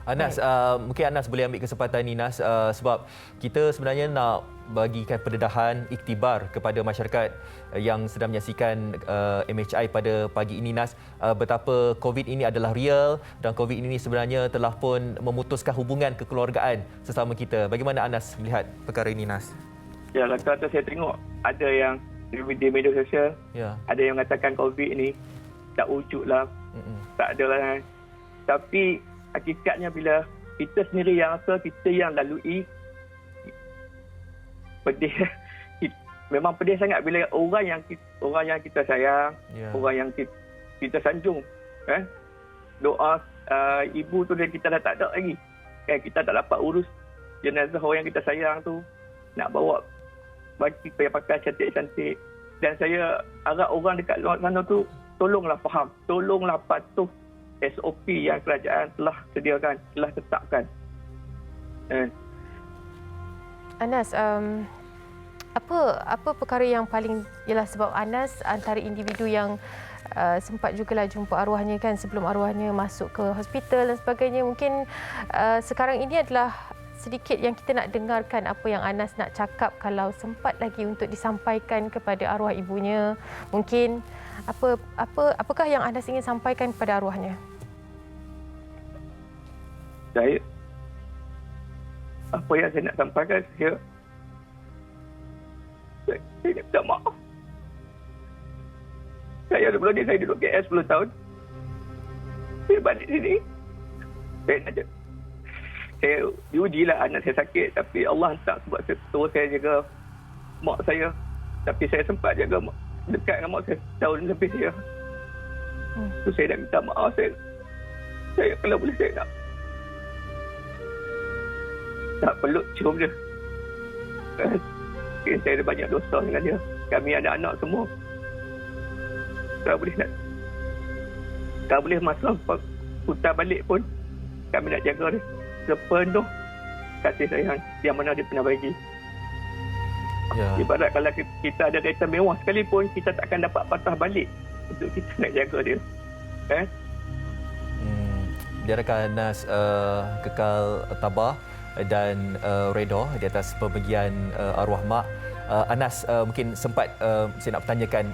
Anas, mungkin Anas boleh ambil kesempatan ini Nas, sebab kita sebenarnya nak bagikan pendedahan, iktibar kepada masyarakat yang sedang menyaksikan MHI pada pagi ini Nas, betapa COVID ini adalah real dan COVID ini sebenarnya telah pun memutuskan hubungan kekeluargaan sesama kita. Bagaimana Anas melihat perkara ini Nas? Ya, rata-rata saya tengok ada yang di media sosial, ada yang mengatakan COVID ini tak wujud lah, tak ada lah. Tapi hakikatnya bila kita sendiri yang rasa, kita yang lalui, pedih. Memang pedih sangat bila orang yang kita sayang, orang yang kita sanjung, kan, doa ibu tu kita dah tak ada lagi, kan, kita tak dapat urus jenazah orang yang kita sayang tu, nak bawa bagi pakai cantik-cantik. Dan saya harap orang dekat luar sana tu tolonglah faham, tolonglah patuh SOP yang kerajaan telah sediakan, telah tetapkan. Anas, apa perkara yang paling, ialah sebab Anas antara individu yang sempat jugalah jumpa arwahnya kan sebelum arwahnya masuk ke hospital dan sebagainya. Mungkin sekarang ini adalah sedikit yang kita nak dengarkan apa yang Anas nak cakap kalau sempat lagi untuk disampaikan kepada arwah ibunya. Mungkin apakah yang Anas ingin sampaikan kepada arwahnya? Apa yang saya nak sampaikan, saya minta maaf. Saya sebelum ni saya duduk KL 10 tahun. Saya balik sini Saya diujilah anak saya sakit, tapi Allah hantar sebab terus saya jaga mak saya. Tapi saya sempat jaga dekat dengan mak saya tahun lebih dia. Tu saya dah minta maaf. Saya kalau boleh saya tak peluk cium dia. Saya ada banyak dosa dengan dia. Kami anak-anak semua. Tak boleh masuk hutan balik pun kami nak jaga dia sepenuh kasih sayang yang mana dia pernah bagi. Ibarat kalau kita ada kereta mewah sekalipun, kita takkan dapat patah balik untuk kita nak jaga dia. Diharapkan Anas kekal tabah dan redha di atas pembagian arwah mak. Anas, mungkin sempat saya nak bertanyakan,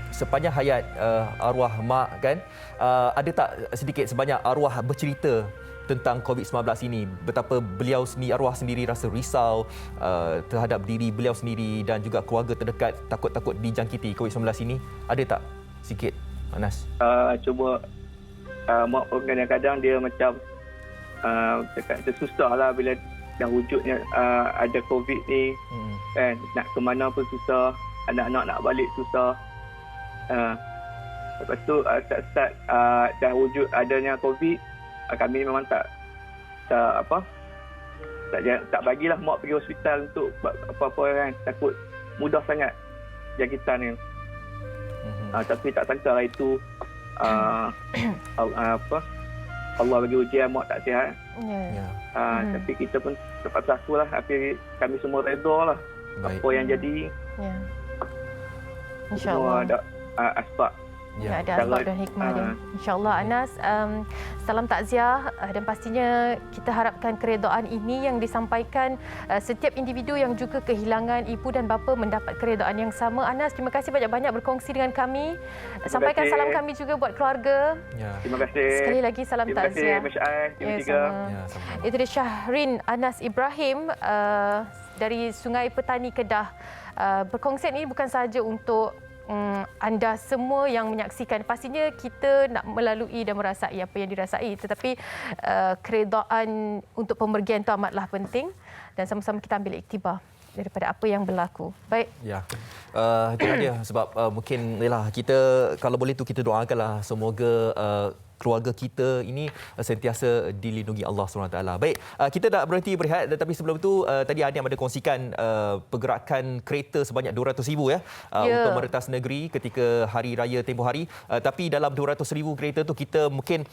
sepanjang hayat arwah mak kan, ada tak sedikit sebanyak arwah bercerita tentang COVID-19 ini, betapa beliau sendiri, arwah sendiri rasa risau terhadap diri beliau sendiri dan juga keluarga terdekat takut-takut dijangkiti COVID-19 ini? Ada tak sikit, Anas? Cuba mak pun kadang-kadang dia macam cakap susah lah bila dah wujudnya ada COVID ni. Kan, nak ke mana pun susah, anak-anak nak balik susah. Lepas tu start dah wujud adanya COVID, kami memang tak bagilah mak pergi hospital untuk apa-apa kan, takut mudah sangat jangkitan ni. Tapi tak sangka lah itu Allah bagi ujian mak tak sihat. Tapi kita pun terpaksa lah, tapi kami semua redha lah. Apa yang jadi InsyaAllah ada asbab. Ada asbab dan hikmah dia. InsyaAllah Anas, salam takziah dan pastinya kita harapkan keredaan ini yang disampaikan setiap individu yang juga kehilangan ibu dan bapa mendapat keredaan yang sama. Anas, terima kasih banyak-banyak berkongsi dengan kami. Sampaikan salam kami juga buat keluarga. Terima kasih. Sekali lagi salam takziah. Terima kasih. Itu dia Syahrin Anas Ibrahim dari Sungai Petani Kedah. Berkongsi ini bukan sahaja untuk anda semua yang menyaksikan. Pastinya kita nak melalui dan merasai apa yang dirasai, tetapi keredaan untuk pemergian itu amatlah penting dan sama-sama kita ambil iktibar daripada apa yang berlaku. Baik. Itu dia sebab mungkin yalah, kita kalau boleh tu kita doakanlah semoga keluarga kita ini sentiasa dilindungi Allah SWT. Baik, kita dah berhenti berehat, tetapi sebelum itu tadi Adim ada kongsikan pergerakan kereta sebanyak 200,000 untuk merentas negeri ketika hari raya tempoh hari. Tapi dalam 200,000 kereta tu kita mungkin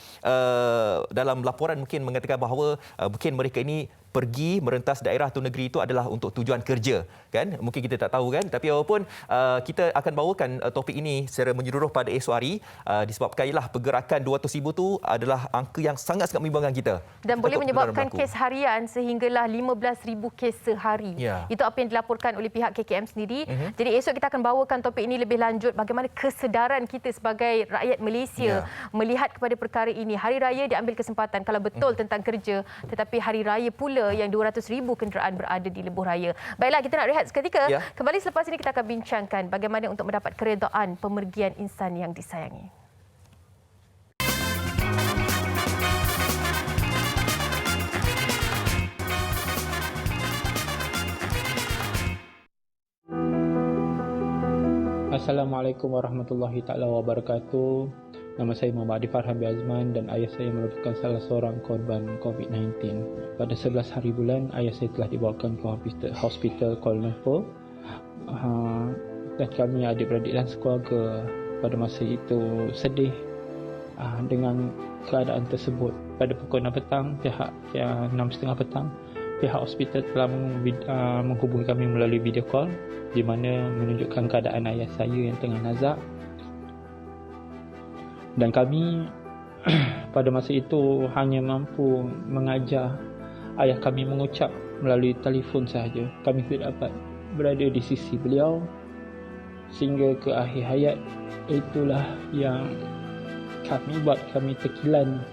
dalam laporan mungkin mengatakan bahawa mungkin mereka ini pergi merentas daerah atau negeri itu adalah untuk tujuan kerja, kan? Mungkin kita tak tahu kan, tapi apapun kita akan bawakan topik ini secara menyeluruh pada esok hari disebabkan ialah pergerakan 200,000 tu adalah angka yang sangat-sangat membanggakan kita dan boleh menyebabkan kes harian sehinggalah 15,000 kes sehari. Itu apa yang dilaporkan oleh pihak KKM sendiri. Jadi esok kita akan bawakan topik ini lebih lanjut, bagaimana kesedaran kita sebagai rakyat Malaysia melihat kepada perkara ini. Hari raya diambil kesempatan kalau betul tentang kerja, tetapi hari raya pula yang 200,000 kenderaan berada di lebuh raya. Baiklah, kita nak rehat seketika. Kembali selepas ini kita akan bincangkan bagaimana untuk mendapat keredaan pemergian insan yang disayangi. Assalamualaikum warahmatullahi taala wabarakatuh. Nama saya Muhammad Adi Farhan bin Azman dan ayah saya merupakan salah seorang korban COVID-19. Pada 11 hari bulan, ayah saya telah dibawakan ke hospital Kuala Lumpur. Dan kami adik-beradik dan sekeluarga pada masa itu sedih dengan keadaan tersebut. Pada pukul 6 petang, 6.30 petang, pihak hospital telah menghubungi kami melalui video call di mana menunjukkan keadaan ayah saya yang tengah nazak. Dan kami pada masa itu hanya mampu mengajar ayah kami mengucap melalui telefon sahaja. Kami tidak dapat berada di sisi beliau sehingga ke akhir hayat. Itulah yang buat kami terkilan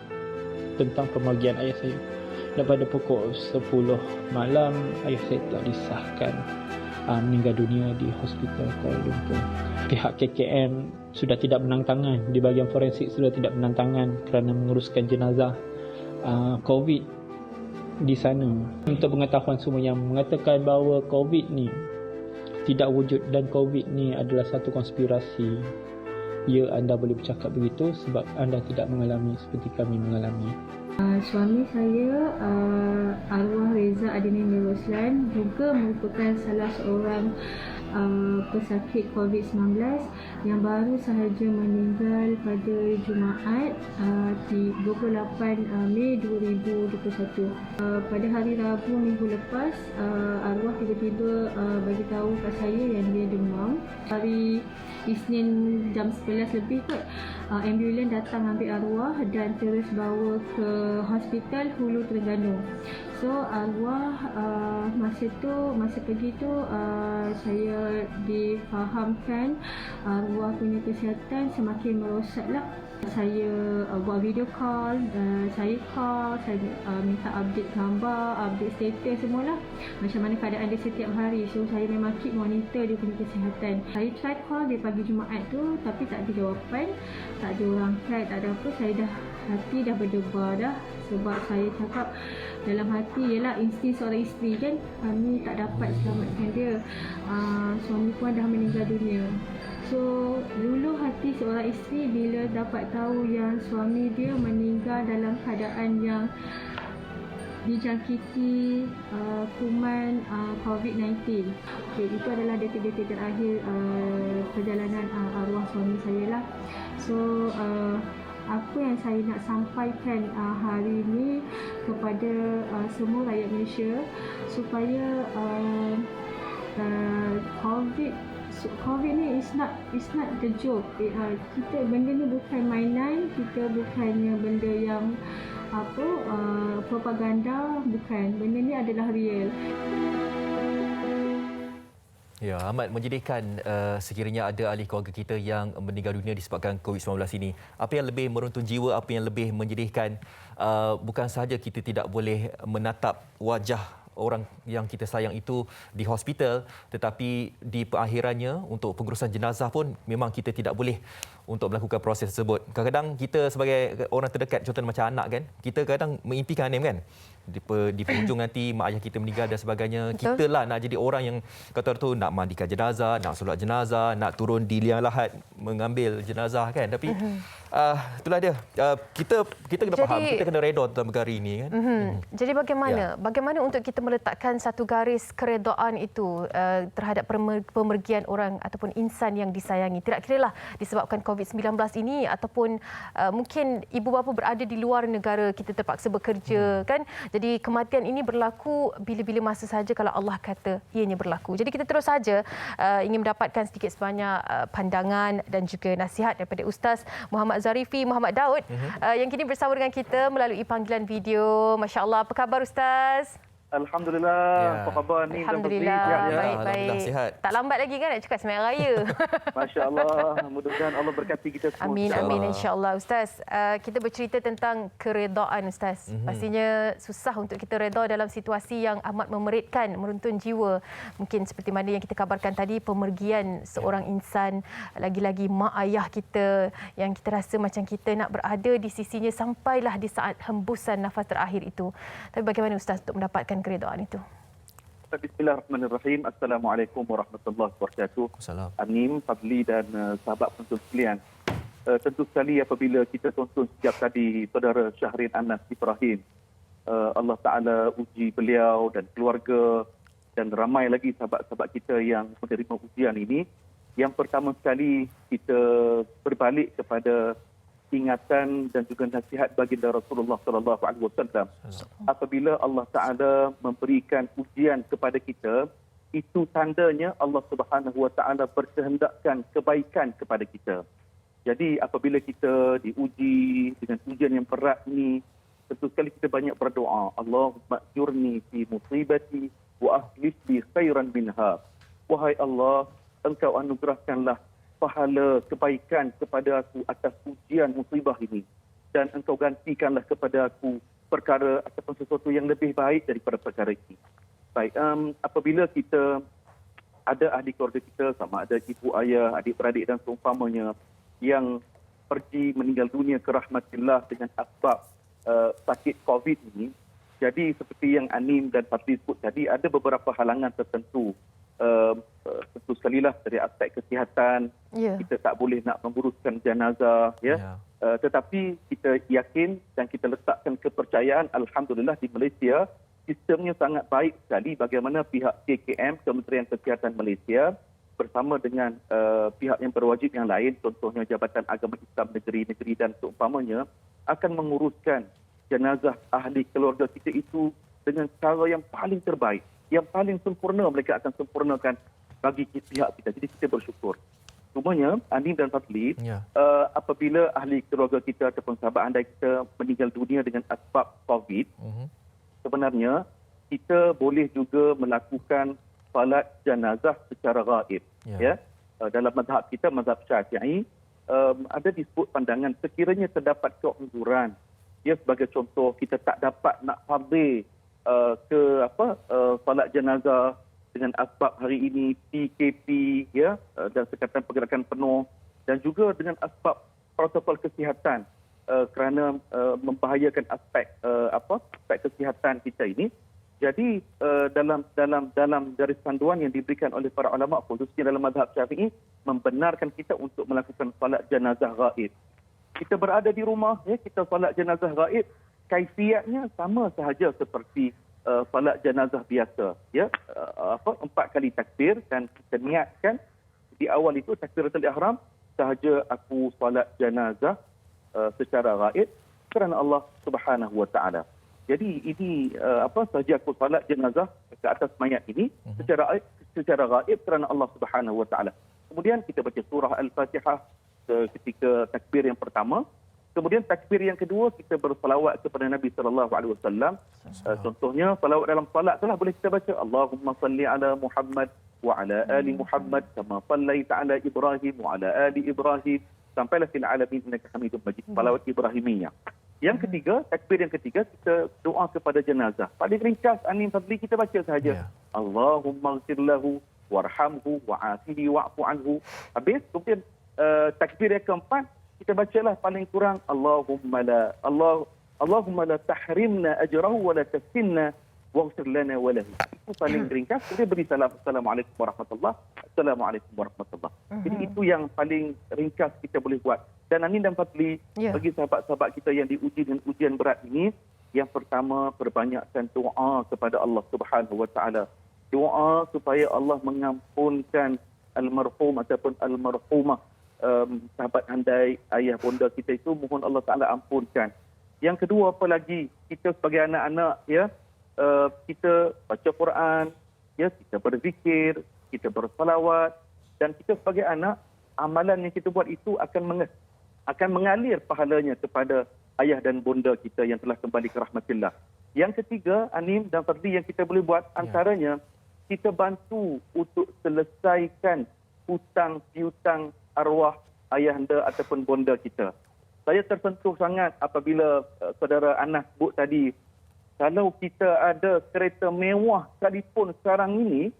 tentang pemergian ayah saya. Dan pada pukul 10 malam, ayah saya telah disahkan meninggal dunia di hospital Kuala Lumpur. Pihak KKM sudah tidak menang tangan, di bahagian forensik sudah tidak menang tangan kerana menguruskan jenazah COVID di sana. Untuk pengetahuan semua yang mengatakan bahawa COVID ni tidak wujud dan COVID ni adalah satu konspirasi, ya, anda boleh bercakap begitu sebab anda tidak mengalami seperti kami mengalami. Suami saya, arwah Reza Adinin Roslan, juga merupakan salah seorang pesakit COVID-19 yang baru sahaja meninggal pada Jumaat 28 Mei 2021. Pada hari Rabu minggu lepas, arwah tiba-tiba bagi tahu kat saya yang dia demam. Hari Isnin jam 11 lebih kot, ambulans datang ambil arwah dan terus bawa ke hospital Hulu Terengganu. So arwah masa pergi tu saya difahamkan arwah punya kesihatan semakin merosaklah. Saya buat video call, saya minta update gambar, update status semualah, macam mana keadaan dia setiap hari. So saya memang keep monitor dia punya kesihatan. Saya try call dia pagi Jumaat tu tapi tak ada jawapan, tak ada orang angkat, tak ada apa. Saya hati dah berdebar dah, sebab saya cakap dalam hati ialah insting seorang isteri kan, kami tak dapat selamatkan dia. Suami pun dah meninggal dunia. So luluh hati seorang isteri bila dapat tahu yang suami dia meninggal dalam keadaan yang dijangkiti kuman COVID-19. Okay, itu adalah detik-detik terakhir perjalanan arwah suami saya lah. So apa yang saya nak sampaikan hari ini kepada semua rakyat Malaysia, supaya COVID ni is not the joke. Kita benda ni bukan mainan, kita bukannya benda yang propaganda, bukan. Benda ni adalah real. Ya, amat menyedihkan sekiranya ada ahli keluarga kita yang meninggal dunia disebabkan COVID-19 ini. Apa yang lebih meruntun jiwa, apa yang lebih menyedihkan, bukan sahaja kita tidak boleh menatap wajah orang yang kita sayang itu di hospital, tetapi di perakhirannya untuk pengurusan jenazah pun memang kita tidak boleh untuk melakukan proses tersebut. Kadang-kadang kita sebagai orang terdekat, contohnya macam anak kan, kita kadang mengimpikan Anim kan, di penghujung nanti mak ayah kita meninggal dan sebagainya. Kita lah nak jadi orang yang kata tu nak mandikan jenazah, nak solat jenazah, nak turun di liang lahat mengambil jenazah kan. Tapi itulah dia. Kita kena faham, kita kena redha tentang perkara ini kan. Jadi bagaimana untuk kita meletakkan satu garis keredaan itu terhadap pemergian orang ataupun insan yang disayangi. Tidak kiralah disebabkan COVID-19 ini ataupun mungkin ibu bapa berada di luar negara, kita terpaksa bekerja kan. Jadi kematian ini berlaku bila-bila masa saja kalau Allah kata ianya berlaku. Jadi kita terus saja ingin mendapatkan sedikit sebanyak pandangan dan juga nasihat daripada Ustaz Muhammad Zarifi Muhammad Daud yang kini bersama dengan kita melalui panggilan video. Masya Allah, apa khabar Ustaz? Alhamdulillah. Apa khabar ni? Alhamdulillah. Baik-baik. Sihat. Tak lambat lagi kan nak cakap Semayan Raya. Masya-Allah. Mudah-mudahan Allah berkati kita semua. Amin, amin, insya-Allah. Ustaz, kita bercerita tentang keredaan Ustaz. Pastinya susah untuk kita reda dalam situasi yang amat memeritkan, meruntun jiwa. Mungkin seperti mana yang kita kabarkan tadi, pemergian seorang insan, lagi-lagi mak ayah kita yang kita rasa macam kita nak berada di sisinya sampailah di saat hembusan nafas terakhir itu. Tapi bagaimana Ustaz untuk mendapatkan keredaan itu? Bismillahirrahmanirrahim. Assalamualaikum warahmatullahi wabarakatuh. Anim, Fadli dan sahabat penonton sekalian. Tentu sekali apabila kita tonton sejak tadi saudara Syahrin Anas Ibrahim, Allah Ta'ala uji beliau dan keluarga dan ramai lagi sahabat-sahabat kita yang menerima ujian ini. Yang pertama sekali kita berbalik kepada ingatan dan juga nasihat baginda Rasulullah sallallahu alaihi wasallam. Apabila Allah Taala memberikan ujian kepada kita, itu tandanya Allah Subhanahu wa taala berkehendakkan kebaikan kepada kita. Jadi apabila kita diuji dengan ujian yang berat ini, tentu sekali kita banyak berdoa, Allahumma ajurni fi musibati wa ahlif bi khairan minha. Wahai Allah, Engkau anugerahkanlah pahala kebaikan kepada aku atas ujian musibah ini, dan Engkau gantikanlah kepada aku perkara ataupun sesuatu yang lebih baik daripada perkara ini. Baik, apabila kita ada ahli keluarga kita, sama ada ibu ayah, adik-beradik dan seumpamanya yang pergi meninggal dunia ke rahmatillah dengan asbab sakit COVID ini, jadi seperti yang Anim dan Fadli sebut tadi, ada beberapa halangan tertentu. Tentu sekali lah dari aspek kesihatan, kita tak boleh nak memburuskan jenazah, tetapi kita yakin dan kita letakkan kepercayaan, alhamdulillah di Malaysia sistemnya sangat baik sekali bagaimana pihak KKM, Kementerian Kesihatan Malaysia bersama dengan pihak yang berwajib yang lain, contohnya Jabatan Agama Islam Negeri-Negeri dan seumpamanya, akan menguruskan jenazah ahli keluarga kita itu dengan cara yang paling terbaik, yang paling sempurna mereka akan sempurnakan bagi pihak kita. Jadi kita bersyukur. Cumanya, Anim dan Fadli, apabila ahli keluarga kita ataupun sahabat anda kita meninggal dunia dengan asbab COVID, sebenarnya kita boleh juga melakukan salat jenazah secara gaib. Dalam mazhab kita, mazhab Syafi'i, ada disebut pandangan sekiranya terdapat keuzuran. Sebagai contoh, kita tak dapat nak fardhi salat jenazah dengan asbab hari ini PKP dan sekatan pergerakan penuh, dan juga dengan asbab protokol kesihatan kerana membahayakan aspek kesihatan kita ini. Jadi dalam garis panduan yang diberikan oleh para ulama, khususnya dalam mazhab Syafi'i, membenarkan kita untuk melakukan salat jenazah gaib. Kita berada di rumah, kita salat jenazah gaib, kaifiatnya sama sahaja seperti salat jenazah biasa. 4 kali takbir, dan kita niatkan di awal itu takbiratul ihram, sahaja aku salat jenazah secara gaib kerana Allah Subhanahu Wa Taala. Jadi ini sahaja aku salat jenazah ke atas mayat ini secara gaib kerana Allah Subhanahu Wa Taala. Kemudian kita baca surah Al-Fatihah ketika takbir yang pertama. Kemudian takbir yang kedua, kita bersalawat kepada Nabi SAW. Contohnya, salawat dalam salat itulah boleh kita baca Allahumma salli ala Muhammad wa ala ali Muhammad kama sallaita ala Ibrahim wa ala ali Ibrahim sampailah fil alamin innaka Hamidum Majid. Salawat Ibrahimiyah. Yang ketiga, takbir yang ketiga, kita doa kepada jenazah. Paling ringkas, Anim Fadli, kita baca sahaja. Allahumma ighfir lahu warhamhu wa'afihi wa'fu anhu. Habis, kemudian takbir yang keempat, kita bacalah paling kurang Allahumma la tahrimna ajrahu wa la taftinna waghfir lana wa lahu. Itu paling ringkas. Kemudian beri salam, Assalamualaikum warahmatullahi wabarakatuh. Assalamualaikum warahmatullahi wabarakatuh. Jadi itu yang paling ringkas kita boleh buat. Dan Amin dan Fadli, bagi sahabat-sahabat kita yang diuji dengan ujian berat ini, yang pertama, perbanyakkan doa kepada Allah Subhanahu Wa Taala. Doa supaya Allah mengampunkan almarhum ataupun almarhumah, sahabat andai, ayah bonda kita itu, mohon Allah Ta'ala ampunkan. Yang kedua, apa lagi, kita sebagai anak-anak, kita baca Quran, kita berzikir, kita bersalawat, dan kita sebagai anak, amalan yang kita buat itu akan mengalir pahalanya kepada ayah dan bonda kita yang telah kembali ke rahmatillah. Yang ketiga, Anim dan Fadli, yang kita boleh buat, antaranya, kita bantu untuk selesaikan hutang piutang arwah ayahanda ataupun bonda kita. Saya tersentuh sangat apabila saudara Anas sebut tadi, kalau kita ada kereta mewah sekalipun sekarang ini,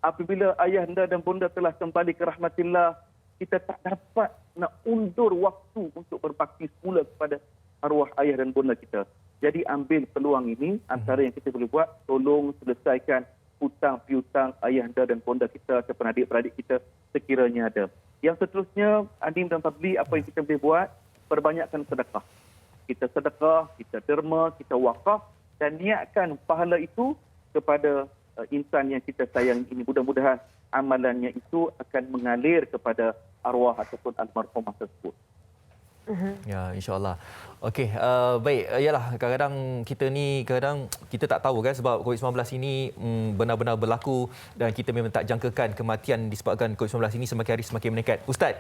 apabila ayahanda dan bonda telah kembali ke rahmatillah, kita tak dapat nak undur waktu untuk berbakti semula kepada arwah ayah dan bonda kita. Jadi ambil peluang ini, antara yang kita boleh buat, tolong selesaikan hutang piutang ayahanda dan bonda kita ataupun adik-beradik kita sekiranya ada. Yang seterusnya, Anim dan Fadli, apa yang kita boleh buat? Perbanyakkan sedekah. Kita sedekah, kita derma, kita wakaf, dan niatkan pahala itu kepada insan yang kita sayang ini. Mudah-mudahan amalannya itu akan mengalir kepada arwah ataupun almarhumah tersebut. Ya, insya-Allah. Okey, baik. Yalah, kadang-kadang kita tak tahu kan, sebab COVID-19 ini benar-benar berlaku dan kita memang tak jangkakan kematian disebabkan COVID-19 ini semakin hari semakin meningkat. Ustaz,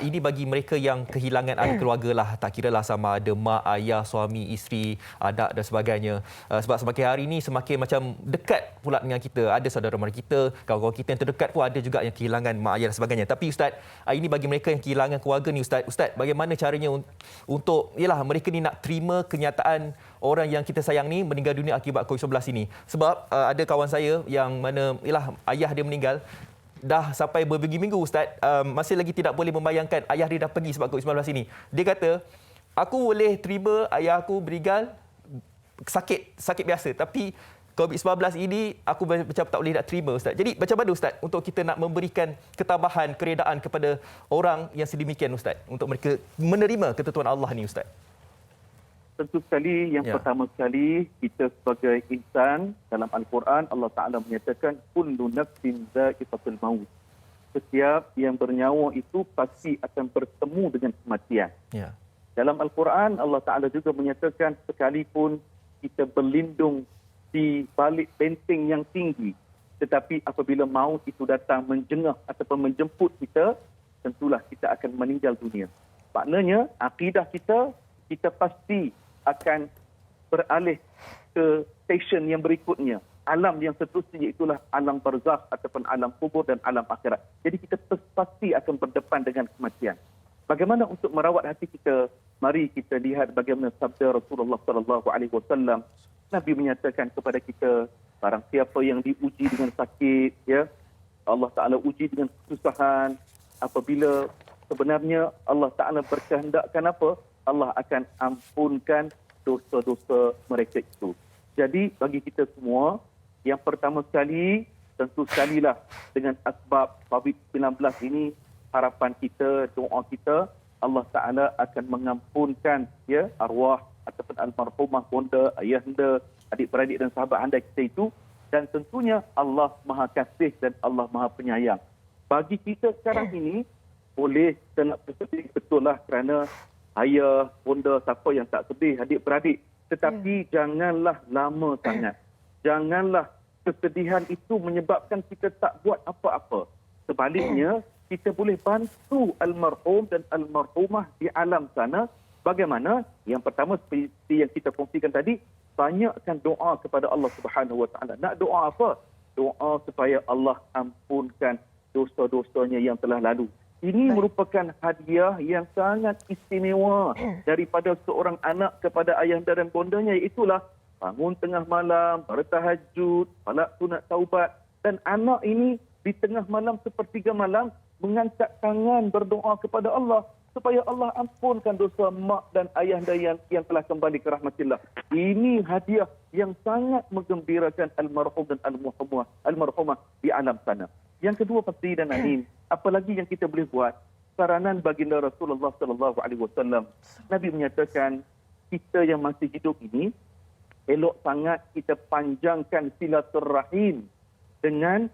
ini bagi mereka yang kehilangan ahli keluarga lah, tak kiralah sama ada mak, ayah, suami, isteri, anak dan sebagainya. Sebab semakin hari ini semakin macam dekat pula dengan kita. Ada saudara mara kita, kawan-kawan kita yang terdekat pun ada juga yang kehilangan mak, ayah dan sebagainya. Tapi Ustaz, ini bagi mereka yang kehilangan keluarga ni, Ustaz, bagaimana caranya untuk mereka ni nak terima kenyataan orang yang kita sayang ni meninggal dunia akibat COVID-19 ini? Sebab ada kawan saya yang mana ayah dia meninggal dah sampai berminggu-minggu, Ustaz, masih lagi tidak boleh membayangkan ayah dia dah pergi sebab COVID-19 ini. Dia kata aku boleh terima ayah aku meninggal sakit biasa, tapi COVID-19 ini aku macam tak boleh nak terima, Ustaz. Jadi macam mana, Ustaz, untuk kita nak memberikan ketabahan, keredaan kepada orang yang sedemikian, Ustaz, untuk mereka menerima ketentuan Allah ni, Ustaz? Tentu sekali, yang pertama sekali, kita sebagai insan, dalam Al-Quran, Allah Ta'ala menyatakan, kullu nafsin dha'iqatul maut. Setiap yang bernyawa itu pasti akan bertemu dengan kematian. Ya. Dalam Al-Quran, Allah Ta'ala juga menyatakan, sekalipun kita berlindung di balik benteng yang tinggi, tetapi apabila maut itu datang menjengah ataupun menjemput kita, tentulah kita akan meninggal dunia. Maknanya, akidah kita pasti akan beralih ke stesen yang berikutnya. Alam yang seterusnya itulah alam barzakh ataupun alam kubur dan alam akhirat. Jadi kita pasti akan berdepan dengan kematian. Bagaimana untuk merawat hati kita? Mari kita lihat bagaimana sabda Rasulullah SAW. Nabi menyatakan kepada kita, barang siapa yang diuji dengan sakit, ya, Allah Ta'ala uji dengan kesusahan, apabila sebenarnya Allah Ta'ala berkehendakkan apa? Allah akan ampunkan dosa-dosa mereka itu. Jadi bagi kita semua, yang pertama sekali, tentu sekalilah dengan asbab COVID-19 ini, harapan kita, doa kita, Allah Ta'ala akan mengampunkan ya arwah ataupun almarhumah bonda, ayahanda, adik-beradik dan sahabat anda kita itu. Dan tentunya Allah Maha Kasih dan Allah Maha Penyayang. Bagi kita sekarang ini, boleh kita nak bersedih, betul lah, kerana ayah, bonda, siapa yang tak sedih, adik-beradik. Tetapi janganlah lama sangat. Janganlah kesedihan itu menyebabkan kita tak buat apa-apa. Sebaliknya, kita boleh bantu almarhum dan almarhumah di alam sana. Bagaimana? Yang pertama, seperti yang kita kongsikan tadi, banyakkan doa kepada Allah Subhanahu Wa Taala. Nak doa apa? Doa supaya Allah ampunkan dosa-dosanya yang telah lalu. Ini merupakan hadiah yang sangat istimewa daripada seorang anak kepada ayahanda dan bondanya, iaitulah bangun tengah malam, bertahajud, salat sunat taubat, dan anak ini di tengah malam sepertiga malam mengangkat tangan berdoa kepada Allah supaya Allah ampunkan dosa mak dan ayahanda yang telah kembali ke rahmatillah. Ini hadiah yang sangat menggembirakan almarhum dan almarhumah di alam sana. Yang kedua, pasti dan amin, apalagi yang kita boleh buat? Saranan baginda Rasulullah SAW. Nabi menyatakan, kita yang masih hidup ini, elok sangat kita panjangkan silaturrahim dengan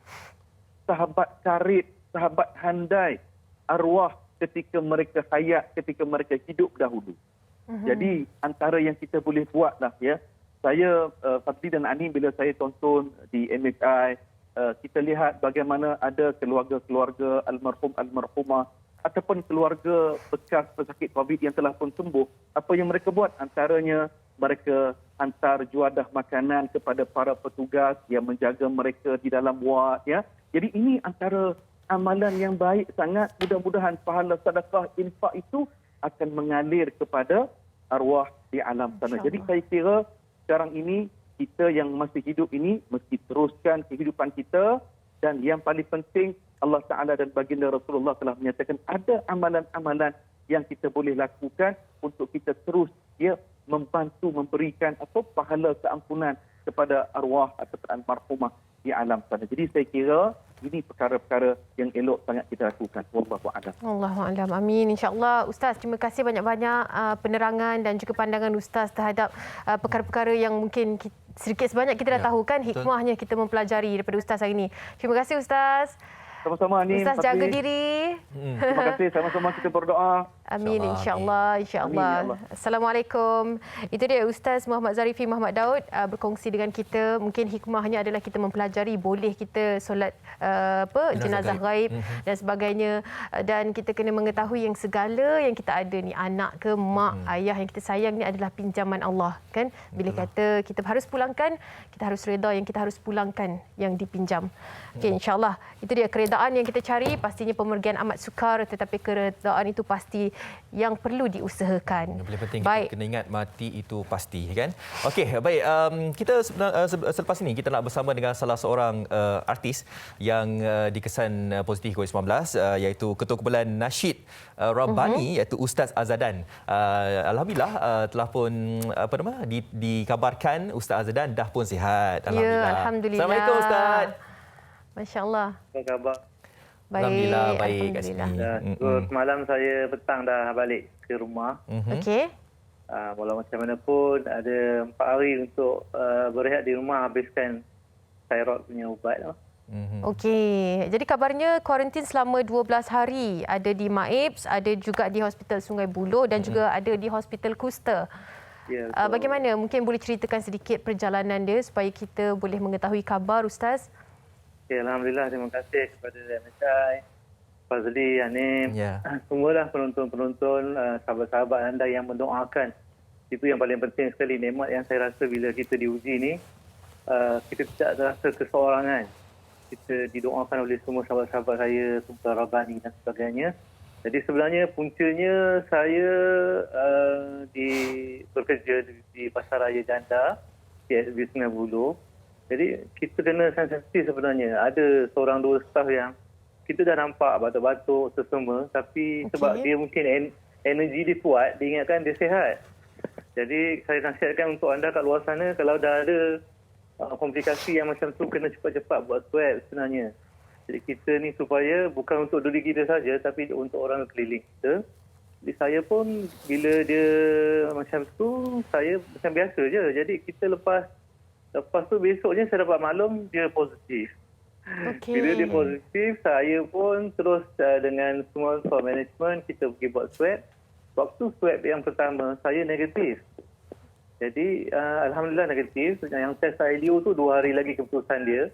sahabat karib, sahabat handai, arwah ketika mereka hayat, ketika mereka hidup dahulu. Jadi antara yang kita boleh buatlah ya. Saya Fadli dan Ani, bila saya tonton di MHI, kita lihat bagaimana ada keluarga-keluarga almarhum almarhumah ataupun keluarga bekas pesakit COVID yang telah pun sembuh. Apa yang mereka buat? Antaranya mereka hantar juadah makanan kepada para petugas yang menjaga mereka di dalam ward ya. Jadi ini antara amalan yang baik sangat. Mudah-mudahan pahala sedekah infak itu akan mengalir kepada arwah di alam sana. Jadi saya kira sekarang ini kita yang masih hidup ini mesti teruskan kehidupan kita, dan yang paling penting Allah Ta'ala dan baginda Rasulullah telah menyatakan ada amalan-amalan yang kita boleh lakukan untuk kita terus membantu memberikan atau pahala keampunan kepada arwah atau almarhumah di alam sana. Jadi saya kira ini perkara-perkara yang elok sangat kita lakukan. Wallahu a'lam. Allahu a'lam. Amin. Insya-Allah. Ustaz, terima kasih banyak-banyak penerangan dan juga pandangan Ustaz terhadap perkara-perkara yang mungkin sedikit sebanyak kita dah tahu kan, hikmahnya kita mempelajari daripada Ustaz hari ini. Terima kasih Ustaz. Sama-sama Ani. Ustaz, jaga diri. Terima kasih. Sama-sama kita berdoa. Amin, insya-Allah, insya-Allah. Assalamualaikum. Itu dia Ustaz Muhammad Zarifi Muhammad Daud berkongsi dengan kita. Mungkin hikmahnya adalah kita mempelajari boleh kita solat jenazah ghaib dan sebagainya, dan kita kena mengetahui yang segala yang kita ada ni, anak ke mak, ayah yang kita sayang ni adalah pinjaman Allah kan. Bila kata kita harus pulangkan, kita harus reda yang kita harus pulangkan yang dipinjam. Okey, insya-Allah itu dia keredaan yang kita cari. Pastinya pemergian amat sukar, tetapi keredaan itu pasti yang perlu diusahakan. Yang paling penting kita kena ingat mati itu pasti, kan? Okey, baik. Kita selepas ini kita nak bersama dengan salah seorang artis yang dikesan positif COVID-19, iaitu Ketua Kumpulan Nasyid Rabbani, iaitu Ustaz Azadan. Alhamdulillah telah pun dikabarkan Ustaz Azadan dah pun sihat. Alhamdulillah. Ya, alhamdulillah. Assalamualaikum Ustaz. Masya-Allah. Apa khabar? Baik. Alhamdulillah baik kat sini. Semalam saya petang dah balik ke rumah. Okey. Walau macam mana pun ada 4 hari untuk berehat di rumah, habiskan thyroid punya ubat. Okey. Jadi kabarnya kuarantin selama 12 hari. Ada di Maibs, ada juga di Hospital Sungai Buloh dan juga ada di Hospital Kuster. Ya, bagaimana? Mungkin boleh ceritakan sedikit perjalanan dia supaya kita boleh mengetahui khabar, Ustaz? Okay, Alhamdulillah, terima kasih kepada MHI, Fazli, Anim, semualah penonton-penonton, sahabat-sahabat anda yang mendoakan. Itu yang paling penting sekali, nikmat yang saya rasa bila kita diuji ni, kita tidak rasa keseorangan. Kita didoakan oleh semua sahabat-sahabat saya, Kumpulan Rabbani dan sebagainya. Jadi sebenarnya puncanya saya bekerja di Pasaraya Janda, PSB Sungai Buloh. Jadi kita kena sensitif sebenarnya. Ada seorang dua staf yang kita dah nampak batuk-batuk sesama, tapi sebab dia mungkin energi dia kuat, dia ingatkan dia sihat. Jadi saya nasihatkan untuk anda kat luar sana, kalau dah ada komplikasi yang macam tu, kena cepat-cepat buat swab sebenarnya. Jadi kita ni supaya bukan untuk diri kita saja, tapi untuk orang keliling kita. Jadi saya pun bila dia macam tu, saya macam biasa je. Jadi kita lepas tu besoknya saya dapat maklum dia positif. Bila dia positif, saya pun terus dengan semua management kita pergi buat swab. Waktu swab yang pertama, saya negatif. Jadi Alhamdulillah negatif. Yang test ILO tu 2 hari lagi keputusan dia.